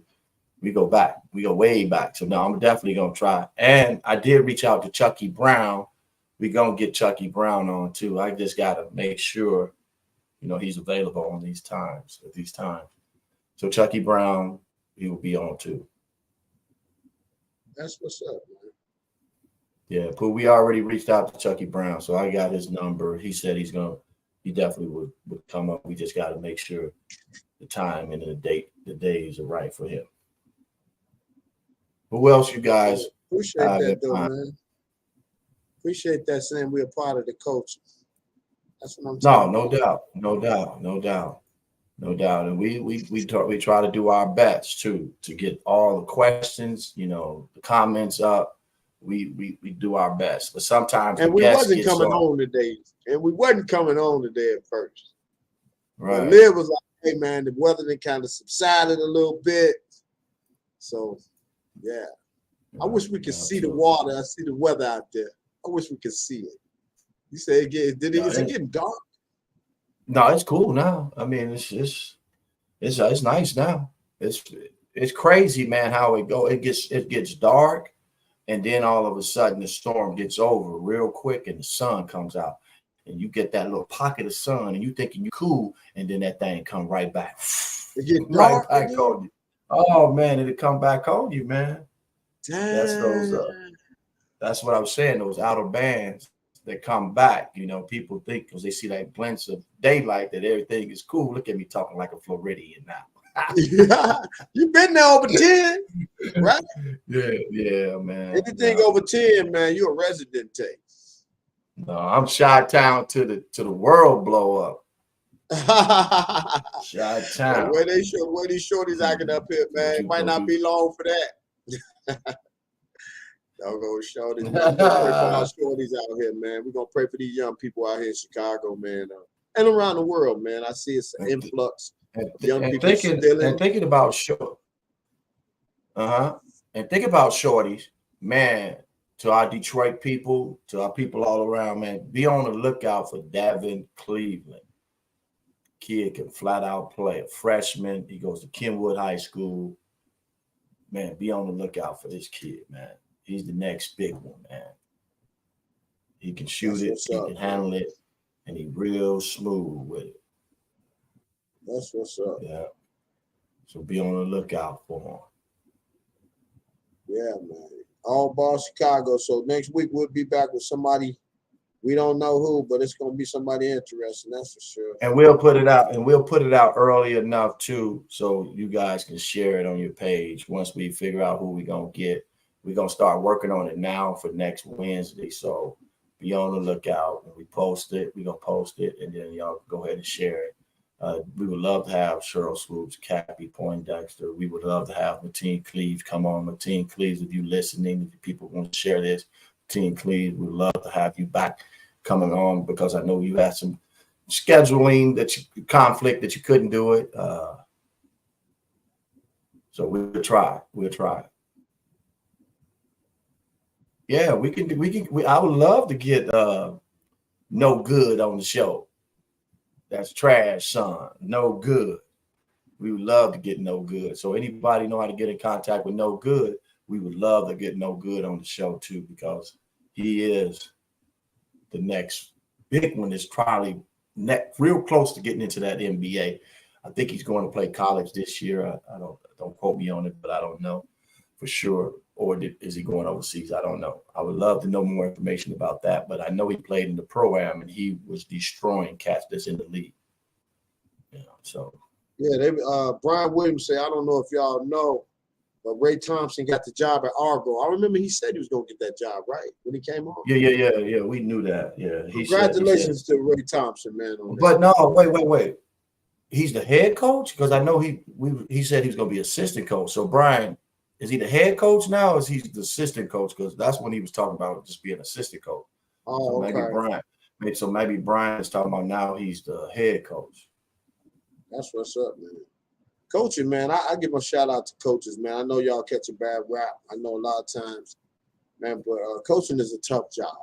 we go way back. So no, I'm definitely gonna try. And I did reach out to Chucky Brown. We're gonna get Chucky Brown on too. I just gotta make sure he's available at these times. So Chucky Brown, he will be on too. That's what's up, man. Yeah, but we already reached out to Chucky Brown, so I got his number. He said he definitely would come up. We just got to make sure the time and the days are right for him. Who else you guys? Appreciate that, though, man. Appreciate that, saying we're part of the culture. That's what I'm saying. No doubt. And we try to do our best to get all the questions, the comments up. We do our best, but sometimes we wasn't coming on today at first. Right. Liv was like, "Hey man, the weather then kind of subsided a little bit." So yeah. I wish we could see the water. I see the weather out there. I wish we could see it. You say is it getting dark? No, it's cool now. I mean, it's nice now. It's crazy, man, how it go. It gets dark, and then all of a sudden the storm gets over real quick, and the sun comes out, and you get that little pocket of sun, and you thinking you cool, and then that thing come right back. It get dark right back on you. Oh man, it'll come back on you, man. Damn. That's what I was saying. Those outer bands that come back, people think because they see that glimpse of daylight that everything is cool. Look at me talking like a Floridian now. Yeah, you've been there over 10, right? Yeah, man. Anything over 10, man, you're a resident tape. No, I'm Chi-Town to the world blow up. Chi-Town. Where these shorties acting up here, man? It might not be long for that. Doggone shorties, man. We're gonna pray for our shorties out here, man. We're gonna pray for these young people out here in Chicago, man, and around the world, man. I see it's an influx of young people thinking about and think about shorties, man. To our Detroit people, to our people all around, man, be on the lookout for Davin Cleveland. Kid can flat out play. A freshman, he goes to Kenwood High School. Man, be on the lookout for this kid, man. He's the next big one, man. He can shoot it, he can handle it, and he's real smooth with it. That's what's up. Yeah. So be on the lookout for him. Yeah, man. All ball Chicago. So next week we'll be back with somebody. We don't know who, but it's gonna be somebody interesting, that's for sure. And we'll put it out early enough too, so you guys can share it on your page. Once we figure out who we're gonna get, we're gonna start working on it now for next Wednesday. So be on the lookout. When we post it, we're gonna post it, and then y'all go ahead and share it. We would love to have Cheryl Swoops, Cappy Poindexter. We would love to have Mateen Cleaves come on. Mateen Cleaves, if you listening, if people want to share this, Mateen Cleaves, we'd love to have you back coming on, because I know you had some scheduling conflict that you couldn't do it. So we'll try. Yeah, we can. I would love to get No Good on the show. That's trash, son. No Good. We would love to get No Good. So anybody know how to get in contact with No Good, we would love to get No Good on the show too, because he is the next big one. Is probably real close to getting into that NBA. I think he's going to play college this year. I don't quote me on it, but I don't know for sure. Or is he going overseas? I don't know. I would love to know more information about that. But I know he played in the pro-am and he was destroying cats that's in the league. You know, so. Yeah, Brian Williams say, I don't know if y'all know, but Ray Thompson got the job at Argo. I remember he said he was going to get that job, right, when he came on. Yeah. We knew that. Yeah. Congratulations to Ray Thompson, man. But no, wait. He's the head coach? Because I know he said he was going to be assistant coach. So Brian, is he the head coach now, or is he the assistant coach? Because that's when he was talking about just being assistant coach. Oh, so maybe Brian is talking about now he's the head coach. That's what's up, man. Coaching, man, I give a shout out to coaches, man. I know y'all catch a bad rap. I know a lot of times, man, but coaching is a tough job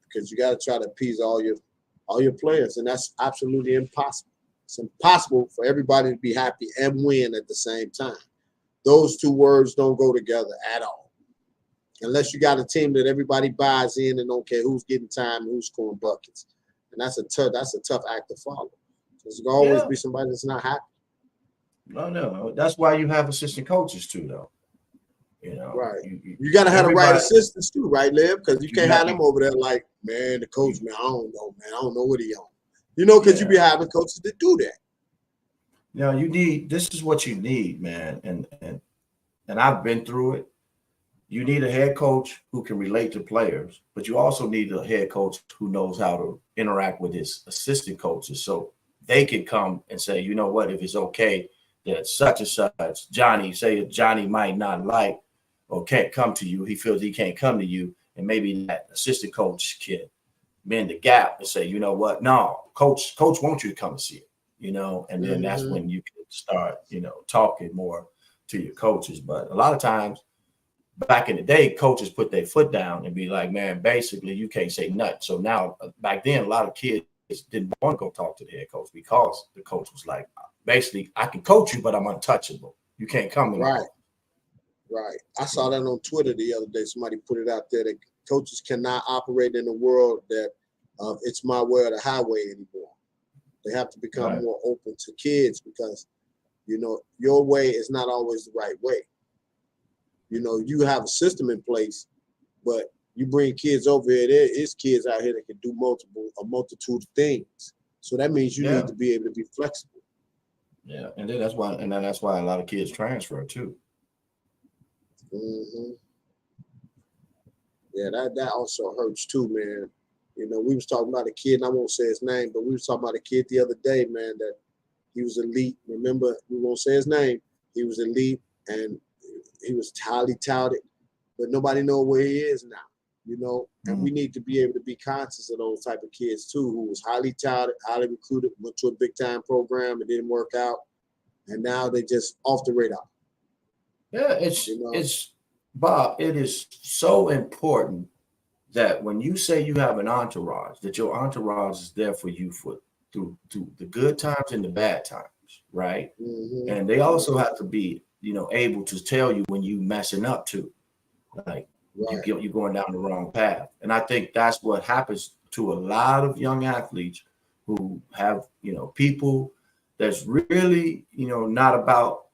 because you got to try to appease all your players, and that's absolutely impossible. It's impossible for everybody to be happy and win at the same time. Those two words don't go together at all. Unless you got a team that everybody buys in and don't care who's getting time and who's scoring buckets. And that's a tough act to follow. There's going to always be somebody that's not happy. No. That's why you have assistant coaches too, though. You know, right. You got to have the right assistants too, right, Liv? Because you can't have them over there like, man, the coach, man, I don't know, man. I don't know what he on. You know, because you be having coaches that do that. Now this is what you need, man. And I've been through it. You need a head coach who can relate to players, but you also need a head coach who knows how to interact with his assistant coaches so they can come and say, you know what, if it's okay that such and such, Johnny might not like or can't come to you. He feels he can't come to you. And maybe that assistant coach can mend the gap and say, you know what, no, coach wants you to come and see it. You know, and then that's when you can start, you know, talking more to your coaches. But a lot of times back in the day, coaches put their foot down and be like, man, basically you can't say nothing. So now back then, a lot of kids didn't want to go talk to the head coach because the coach was like, basically, I can coach you, but I'm untouchable. You can't come to me. Right. I saw that on Twitter the other day. Somebody put it out there that coaches cannot operate in a world that it's my way or the highway anymore. They have to become more open to kids because, you know, your way is not always the right way. You know, you have a system in place, but you bring kids over here, there is kids out here that can do a multitude of things. So that means you need to be able to be flexible. Yeah, and then that's why a lot of kids transfer too. Mm-hmm. Yeah, that also hurts too, man. You know, we was talking about a kid, and I won't say his name, but we was talking about a kid the other day, man, that he was elite. Remember, we won't say his name. He was elite, and he was highly touted, but nobody knows where he is now. You know, and we need to be able to be conscious of those type of kids too, who was highly touted, highly recruited, went to a big time program, it didn't work out, and now they just off the radar. Yeah, it's Bob. It is so important that when you say you have an entourage, that your entourage is there for you through the good times and the bad times, right? Mm-hmm. And they also have to be, able to tell you when you messing up too, like you're going down the wrong path. And I think that's what happens to a lot of young athletes who have, people that's really, not about,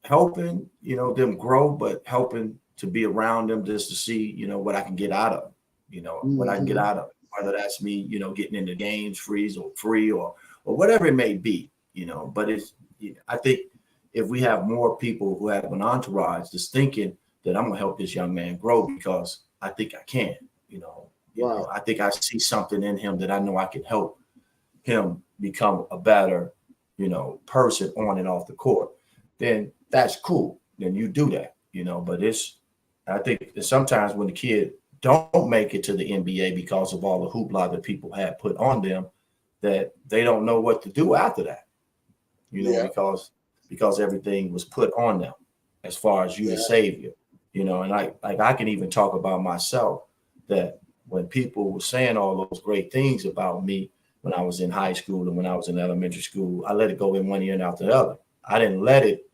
helping, them grow, but helping to be around them just to see, what I can get out of them, what I can get out of it, whether that's me, getting into games free or whatever it may be, but I think if we have more people who have an entourage just thinking that I'm gonna help this young man grow because I think I can, I think I see something in him that I know I can help him become a better, person on and off the court, then that's cool. Then you do that, but I think that sometimes when the kid don't make it to the NBA because of all the hoopla that people had put on them, that they don't know what to do after that, because everything was put on them as far as you the savior, and I can even talk about myself that when people were saying all those great things about me when I was in high school and when I was in elementary school, I let it go in one ear and out the other. I didn't let it,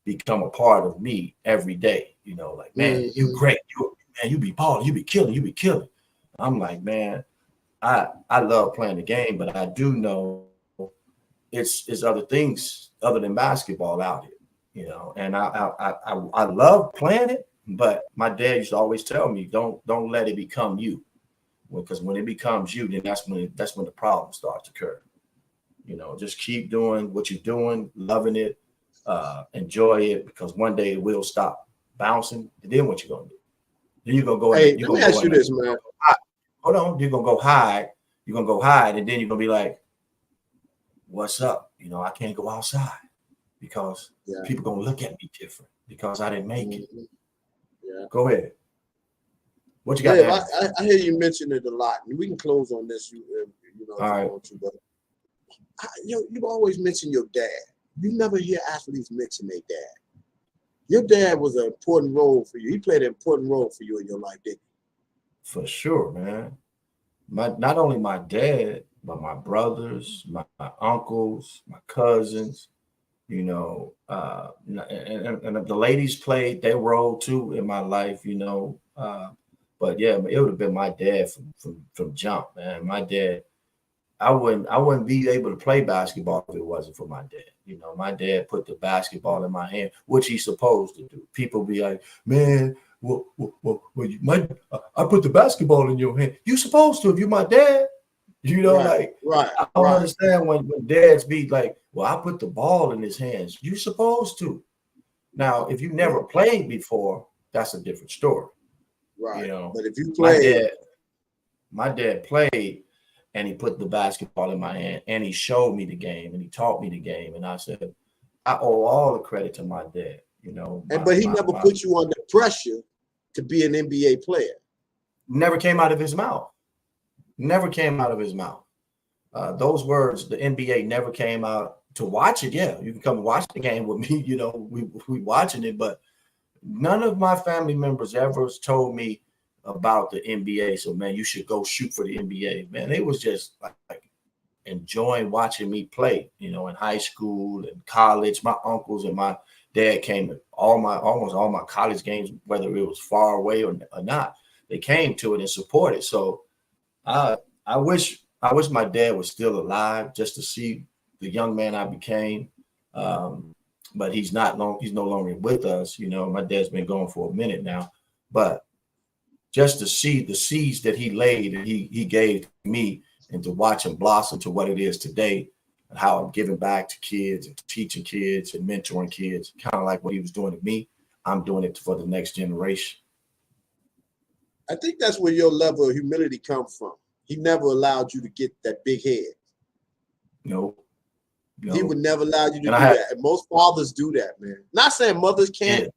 become a part of me every day, like, man, you great. You be balling, you be killing. I'm like, man, I love playing the game, but I do know it's other things other than basketball out here, and I love playing it, but my dad used to always tell me, don't let it become you. Because when it becomes you, then that's when the problems start to occur. Just keep doing what you're doing, loving it, enjoy it, because one day it will stop bouncing. And then what you gonna do? Then you're gonna go. Hey, let me ask you this, man. Hold on, you're gonna go hide. You're gonna go hide, and then you're gonna be like, "What's up?" I can't go outside because people gonna look at me different because I didn't make it. Yeah. Go ahead. What you got? I hear you mention it a lot. We can close on this, All right. Want to, but you always mention your dad. You never hear athletes mention their dad. Your dad was an important role for you. He played an important role for you in your life, didn't he? For sure, man. Not only my dad, but my brothers, my uncles, my cousins, and the ladies played their role too in my life, but yeah, it would have been my dad from jump, man. My dad, I wouldn't be able to play basketball if it wasn't for my dad. My dad put the basketball in my hand, which he's supposed to do. People be like, man, I put the basketball in your hand. You supposed to if you're my dad. I don't understand when dads be like, well, I put the ball in his hands. You supposed to. Now, if you never played before, that's a different story. Right. But if you play, my dad played, and he put the basketball in my hand, and he showed me the game, and he taught me the game, and I said, I owe all the credit to my dad. But he never put you under pressure to be an NBA player. Never came out of his mouth. Never came out of his mouth. Those words, the NBA never came out. To watch it, yeah, you can come watch the game with me. We watching it, but none of my family members ever told me about the NBA. So, man, you should go shoot for the NBA. Man, they was just like enjoying watching me play, in high school and college. My uncles and my dad came to almost all my college games, whether it was far away or not. They came to it and supported. So I wish my dad was still alive just to see the young man I became. But he's no longer with us. My dad's been gone for a minute now, but just to see the seeds that he laid and he gave me, and to watch him blossom to what it is today, and how I'm giving back to kids and teaching kids and mentoring kids, kind of like what he was doing to me, I'm doing it for the next generation. I think that's where your level of humility comes from. He never allowed you to get that big head. No. He would never allow you to do And I had- that. And most fathers do that, man. Not saying mothers can't, Yeah.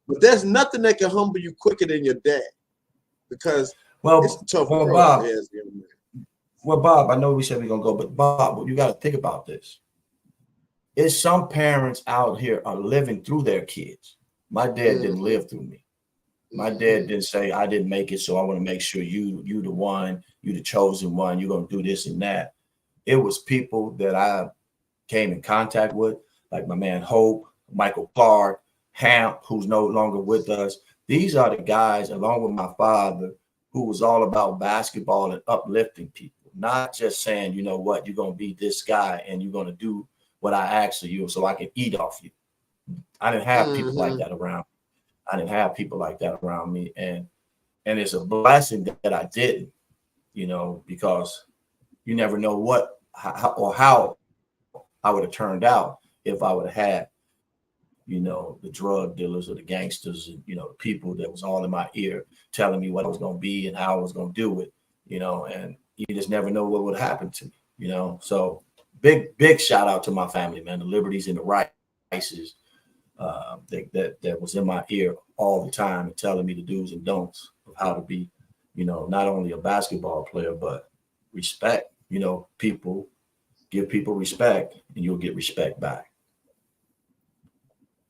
but there's nothing that can humble you quicker than your dad, because Well, it's a tough well, world Bob, out here as a young man. Well, Bob, I know we said we're gonna go, but Bob, you got to think about this. Is some parents out here are living through their kids. My dad didn't live through me. My dad didn't say I didn't make it, so I want to make sure you the one, you the chosen one, you're gonna do this and that. It was people that I came in contact with, like my man Hope, Michael Clark, Hamp, who's no longer with us. These are the guys, along with my father, who was all about basketball and uplifting people, not just saying, you know what, you're going to be this guy and you're going to do what I ask of you so I can eat off you. I didn't have people like that around. I didn't have people like that around me. And it's a blessing that I didn't, you know, because you never know what how I would have turned out if I would have had, you know, the drug dealers or the gangsters and, you know, the people that was all in my ear telling me what I was going to be and how I was going to do it, you know, and you just never know what would happen to me, you know. So big shout out to my family, man, the Liberties and the Rices that was in my ear all the time and telling me the do's and don'ts of how to be, you know, not only a basketball player, but respect, you know, people, give people respect and you'll get respect back.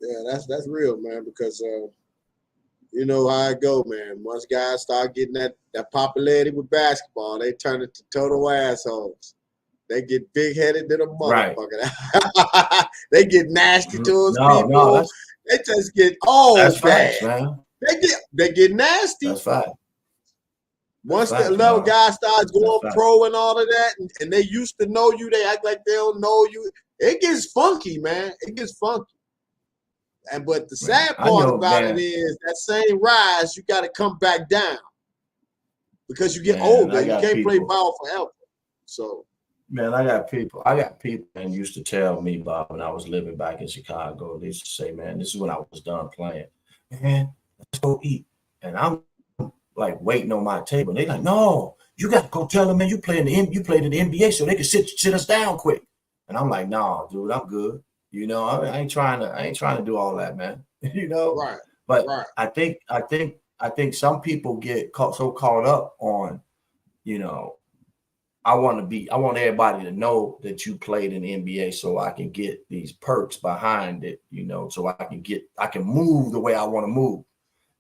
Yeah, that's real, man, because you know how it go, man. Once guys start getting that popularity with basketball, they turn into total assholes. They get big-headed than a motherfucker. Right. They get nasty towards people. No, they just get bad. Facts, man. They get nasty. That's fact. Once the little guy starts going pro and all of that, and they used to know you, they act like they don't know you. It gets funky, man. It gets funky. But the sad part about it is that same rise, you got to come back down because you get older. You can't play ball forever. So, man, I got people and used to tell me, Bob, when I was living back in Chicago, they used to say, man, this is when I was done playing. Man, let's go eat. And I'm like waiting on my table. They like, no, you got to go tell them, man, you played in the NBA so they can sit us down quick. And I'm like, no, dude, I'm good. You know, I ain't trying to do all that, man. You know, right? But right. I think some people get so caught up on, you know, I want everybody to know that you played in the NBA so I can get these perks behind it, you know, so I can move the way I want to move.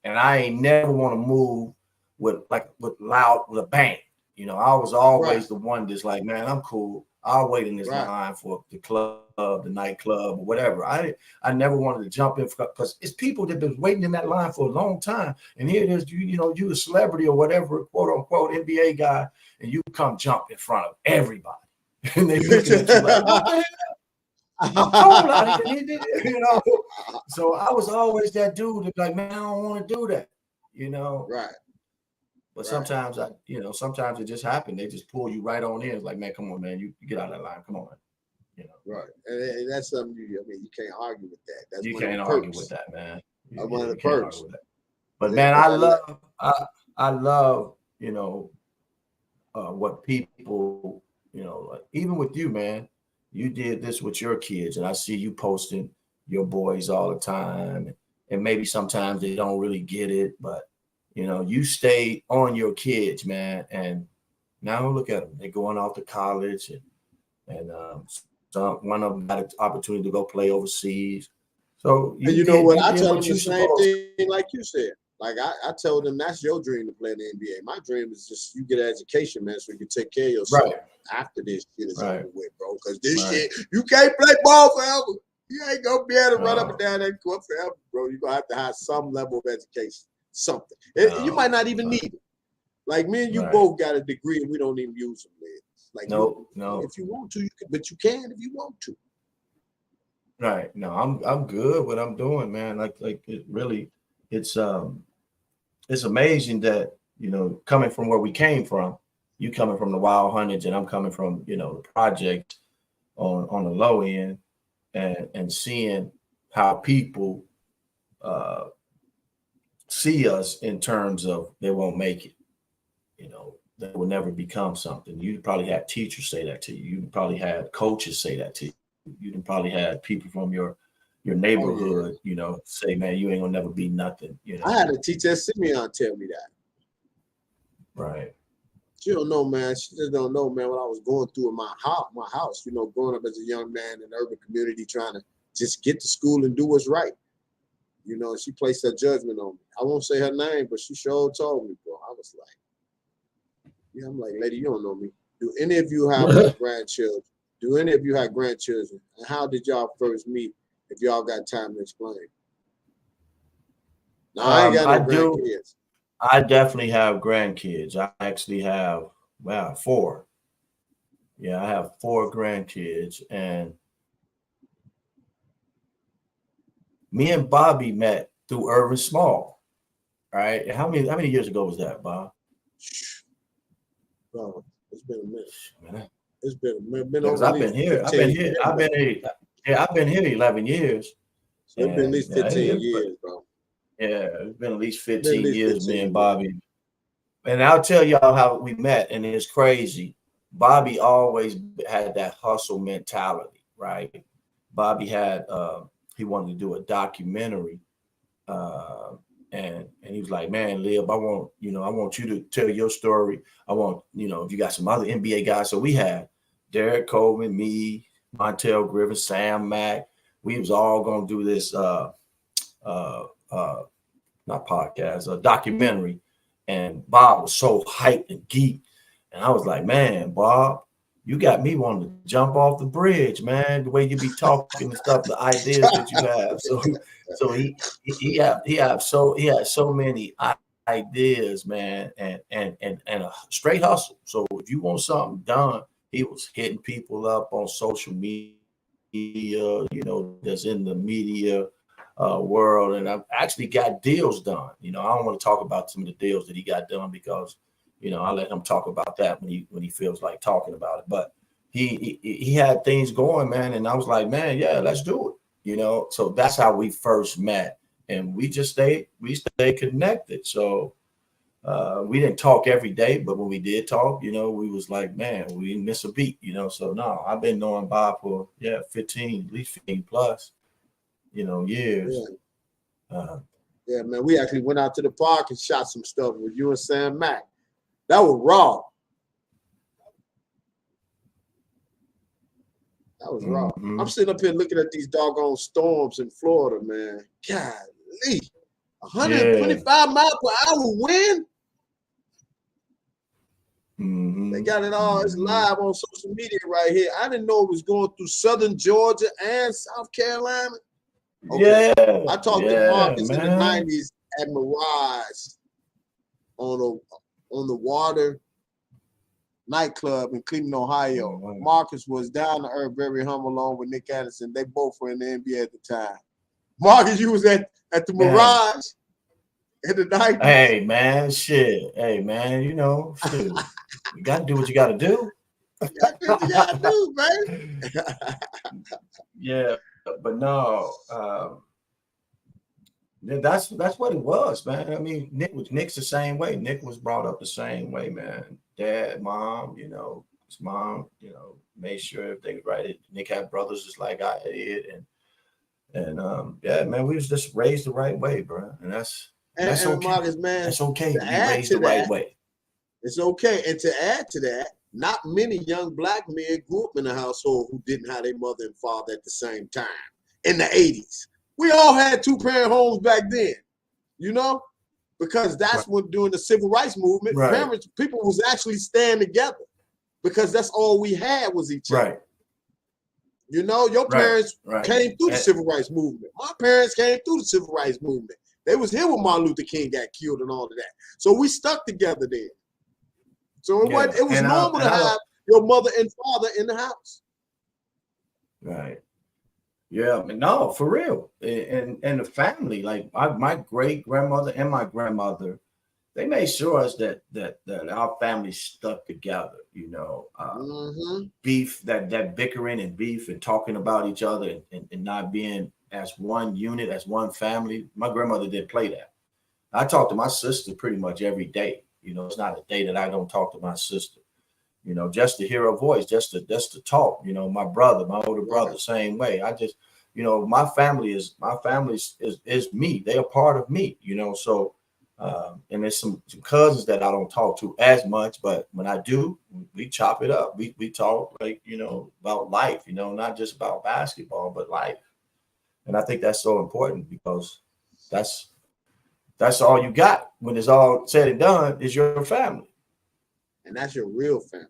And I ain't never want to move with a bang. You know, I was always the one that's like, man, I'm cool. I'll wait in this line for the club, the nightclub, or whatever. I never wanted to jump in because it's people that have been waiting in that line for a long time. And here it is, you a celebrity or whatever, quote unquote NBA guy, and you come jump in front of everybody. And they looking at you like, what the hell? You know. So I was always that dude that's like, man, I don't want to do that, you know. Right. But sometimes sometimes it just happened. They just pull you right on in. It's like, man, come on, man, you get out of that line. Come on, man. You know. Right. And that's something you can't argue with that. That's you can't argue with that, man. That's one of the perks. But man, I love, you know, what people, you know, like, even with you, man, you did this with your kids, and I see you posting your boys all the time, and maybe sometimes they don't really get it, but you know, you stay on your kids, man, and now look at them. They're going off to college, and one of them got an opportunity to go play overseas. So you know what? I tell them the same thing like you said. Like I told them that's your dream to play in the NBA. My dream is just you get an education, man, so you can take care of yourself after this shit is over with, bro. Because this shit, you can't play ball forever. You ain't gonna be able to run up and down that court forever, bro. You're gonna have to have some level of education. Something. You might not even need it. Like me and you both got a degree and we don't even use them, man. Like no. If you want to, you can, but you can if you want to. Right. No, I'm good what I'm doing, man. Like it really, it's amazing that, you know, coming from where we came from, you coming from the Wild Hundreds and I'm coming from, you know, the project on the low end, and seeing how people see us in terms of they won't make it. You know, they will never become something. You probably had teachers say that to you. You probably had coaches say that to you. You probably had people from your neighborhood, you know, say, man, you ain't gonna never be nothing. You know, I had a teacher at Simeon tell me that. right. She don't know, man. She just don't know, man, what I was going through in my house, you know, growing up as a young man in the urban community, trying to just get to school and do what's right. You know, she placed her judgment on me. I won't say her name, but she sure told me, bro. I was like, yeah, I'm like, lady, you don't know me. Do any of you have grandchildren? Do any of you have grandchildren? And how did y'all first meet if y'all got time to explain? No, I ain't got no grandkids. I definitely have grandkids. I actually have, 4. Yeah, I have 4 grandkids, and me and Bobby met through Irvin Small. Right? How many years ago was that, Bob? Bro, it's been a minute. Man. It's been a minute. Because I've been here 11 years. So it's been at least 15 years, bro. Yeah, it's been at least 15 years, me and Bobby. And I'll tell y'all how we met, and it's crazy. Bobby always had that hustle mentality, right? Bobby had he wanted to do a documentary, and he was like, man, Lib, I want you to tell your story. I want, if you got some other NBA guys. So we had Derek Coleman, me, Montel Griffin, Sam Mack. We was all gonna do this not podcast, a documentary. And Bob was so hyped and geeked. And I was like, man, Bob, you got me wanting to jump off the bridge, man. The way you be talking and stuff, the ideas that you have. So he had so many ideas, man, and a straight hustle. So if you want something done, he was hitting people up on social media, that's in the media world, and I've actually got deals done. I don't want to talk about some of the deals that he got done because I let him talk about that when he feels like talking about it. But he had things going, man, and I was like, man, yeah, let's do it. So that's how we first met, and we stayed connected. So we didn't talk every day, but when we did talk, we was like, man, we didn't miss a beat. So no, I've been knowing Bob for at least 15 plus years. Yeah, man. We actually went out to the park and shot some stuff with you and Sam Mack. That was raw. Mm-hmm. I'm sitting up here looking at these doggone storms in Florida, man. Golly. 125 miles per hour wind. Mm-hmm. They got it all. It's live on social media right here. I didn't know it was going through southern Georgia and South Carolina. Okay. Yeah, I talked to Marcus in the 90s at Mirage on the water nightclub in Cleveland, Ohio. Mm-hmm. Marcus was down to earth, very humble, along with Nick Anderson. They both were in the NBA at the time. Marcus, you was at the Mirage in the 90s. Hey, man, shit. Hey, man, shit. You got to do what you got to do. You got to do what you got to do, man. Yeah. But no, that's what it was, man. I mean, Nick's the same way. Nick was brought up the same way, man. Dad, mom, his mom, made sure everything was right. Nick had brothers just like I did, and yeah, man, we was just raised the right way, bro. And that's okay. Marcus, man, that's okay to be raised the right way. It's okay, and to add to that, not many young black men grew up in a household who didn't have their mother and father at the same time in the 80s. We all had 2-parent homes back then, because that's when during the civil rights movement, people was actually staying together because that's all we had was each other. Your parents came through the civil rights movement. My parents came through the civil rights movement. They was here when Martin Luther King got killed and all of that. So we stuck together then. So it was normal to have your mother and father in the house. Right. Yeah, no, for real. And the family, like my great grandmother and my grandmother, they made sure that our family stuck together. Beef, that bickering and beef and talking about each other and not being as one unit, as one family. My grandmother didn't play that. I talk to my sister pretty much every day. You know, it's not a day that I don't talk to my sister. You know, just to hear her voice, just to talk. You know, my brother, my older brother, same way. I just, you know, my family is me. They are part of me. You know, so and there's some cousins that I don't talk to as much, but when I do, we chop it up. We talk like, you know, about life. You know, not just about basketball, but life. And I think that's so important because that's all you got when it's all said and done is your family. And that's your real family.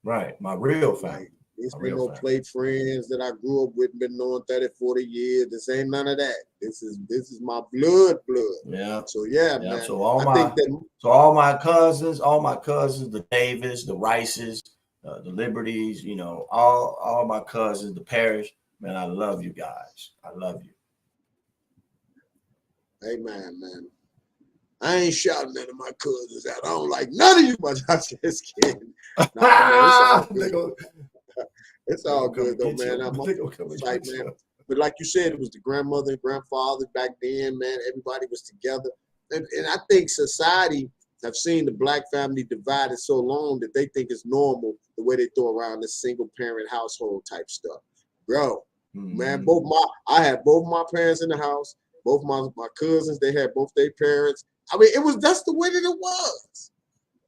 Right. My real family. Like, this ain't no play friends that I grew up with and been knowing 30, 40 years. This ain't none of that. This is my blood. Yeah. So man. So all my cousins, the Davis, the Rices, the Liberties, you know, all my cousins, the Parrish, man, I love you guys. I love you. Hey man. I ain't shouting none of my cousins out. I don't like none of you, but I'm just kidding. Nah, man, it's all good though, man. I'm excited, man. But like you said, it was the grandmother and grandfather back then, man. Everybody was together. And I think society have seen the black family divided so long that they think it's normal the way they throw around this single parent household type stuff. Bro, man, I had both my parents in the house. Both my cousins, they had both their parents. I mean, that's the way that it was.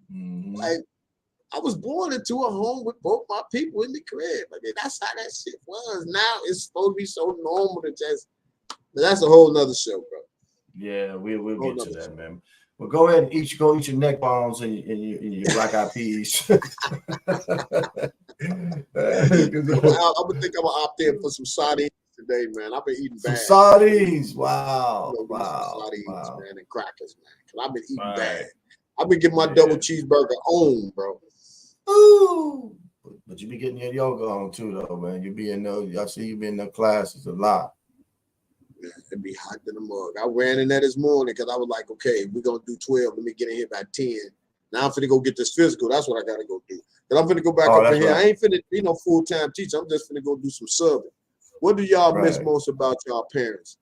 Like, I was born into a home with both my people in the crib. I mean, that's how that shit was. Now it's supposed to be so normal to just. But that's a whole nother show, bro. Yeah, we'll get to that, man. Well, go ahead and eat your neck bones and your black eyed peas. I would think I'm gonna opt in for some sardines today, man. I've been eating bad. Some sardines, wow, sardines, man, and crackers, man. Cause I've been eating bad. I've been getting my double cheeseburger on, bro. Ooh, but you be getting your yoga on too, though, man. You be in those. I see you be in the classes a lot. Yeah, it be hot in the mug. I ran in there this morning because I was like, okay, we're gonna do 12. Let me get in here by 10. Now I'm finna go get this physical. That's what I gotta go do. Cause I'm finna go back up in here. I ain't finna be no full-time teacher. I'm just finna go do some subbing. What do y'all miss most about y'all parents?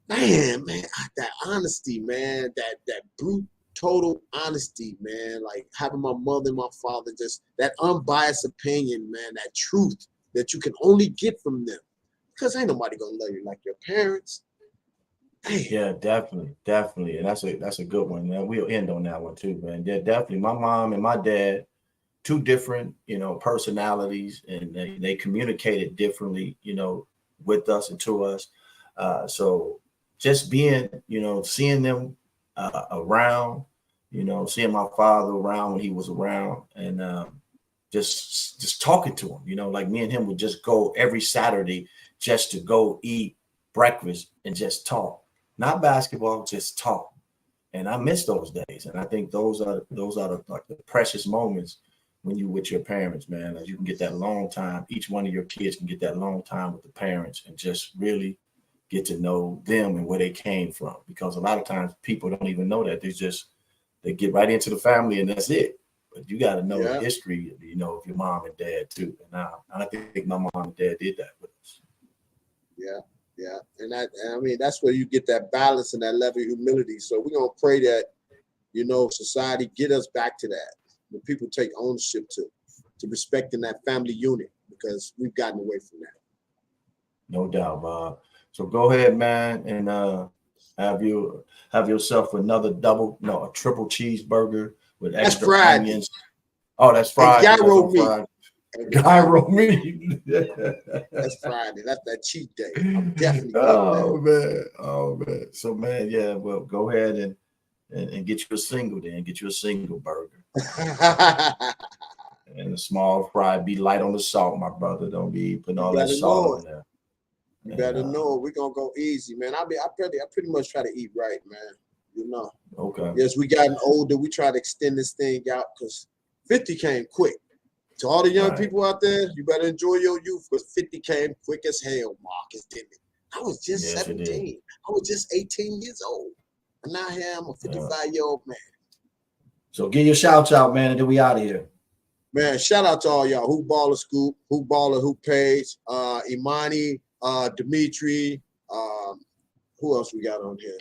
Man, that honesty, man. That brute, total honesty, man. Like having my mother and my father, just that unbiased opinion, man. That truth that you can only get from them. Because ain't nobody gonna love you like your parents. Damn. Yeah, definitely, and that's a good one, man. We'll end on that one too, man. Yeah, definitely. My mom and my dad, two different, you know, personalities, and they communicated differently, you know, with us and to us. So just being, you know, seeing them around, you know, seeing my father around when he was around, and just talking to him, you know, like me and him would just go every Saturday just to go eat breakfast and just talk, not basketball, just talk. And I miss those days. And I think those are the precious moments when you with your parents, man. Like you can get that long time. Each one of your kids can get that long time with the parents and just really get to know them and where they came from. Because a lot of times people don't even know that. They get right into the family and that's it. But you got to know the history, you know, of your mom and dad too. And I think my mom and dad did that with us. Yeah. And I mean, that's where you get that balance and that level of humility. So we're going to pray that, you know, society get us back to that. When people take ownership to respecting that family unit, because we've gotten away from that. No doubt, Bob. So go ahead, man, and have yourself a triple cheeseburger with extra onions. Oh, that's Friday. Gyro meat. Gyro meat. That's Friday. That's that cheat day. I'm definitely. Oh man. So man, yeah. Well, go ahead and get you a single then. Get you a single burger. And a small fry. Be light on the salt, my brother. Don't be putting all that salt on there. You better know we're gonna go easy, man. I pretty much try to eat right, man. You know. Okay. Yes, we gotten older. We try to extend this thing out because 50 came quick. To all the young people out there, you better enjoy your youth because 50 came quick as hell, Marcus, didn't it? I was just 17. I was just 18 years old. And now here I'm a 55-year-old man. So get your shouts out, man, and then we out of here. Man, shout out to all y'all. Hoop Baller Scoop, Hoop Baller, Hoop Page, Imani, Dimitri, who else we got on here?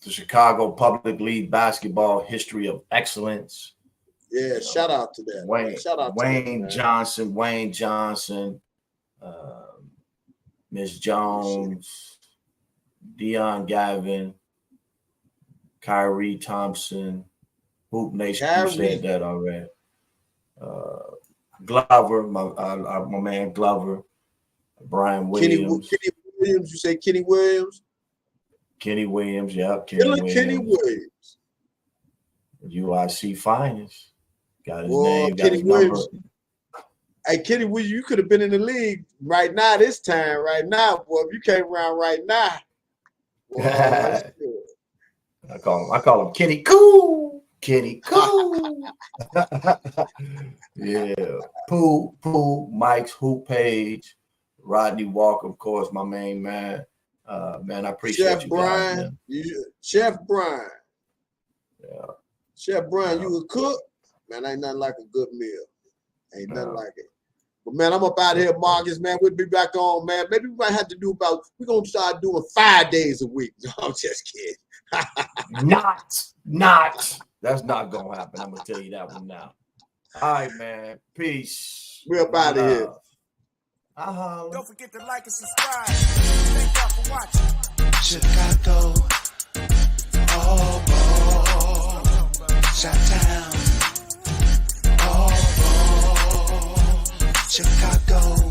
the Chicago Public League Basketball History of Excellence. Yeah, shout out to that. Wayne, Shout out Wayne to Johnson, Wayne Johnson, Miss Jones, Dion Gavin, Kyrie Thompson, Hoop Nation. You said that already. Glover, my man Glover, Brian Williams. Kenny Williams, you say Kenny Williams? Kenny Williams, yeah. Kenny Williams. UIC finest. Got his Whoa, name, got Kenny his number. Williams. Hey, Kenny Williams, you could have been in the league right now, this time, right now, boy. If you came around right now. Boy, that's good. I call him Kenny Cool. Kenny Cool. Yeah. Pooh, Mike's Hoop Page, Rodney Walker, of course, my main man. Man, I appreciate Chef you Brian. guys, man. Chef Brian. Yeah. Chef Brian, Yeah. you a cook? Man, ain't nothing like a good meal. Ain't nothing like it. But man, I'm up out here, Marcus, man. We'll be back on, man. Maybe we might have to do we're gonna start doing 5 days a week. No, I'm just kidding. Not. That's not gonna happen. I'm gonna tell you that one now. All right, man. Peace. We're up out of here. Don't forget to like and subscribe. Thank y'all for watching. Chicago, oh, Chi-Town, oh, Chicago.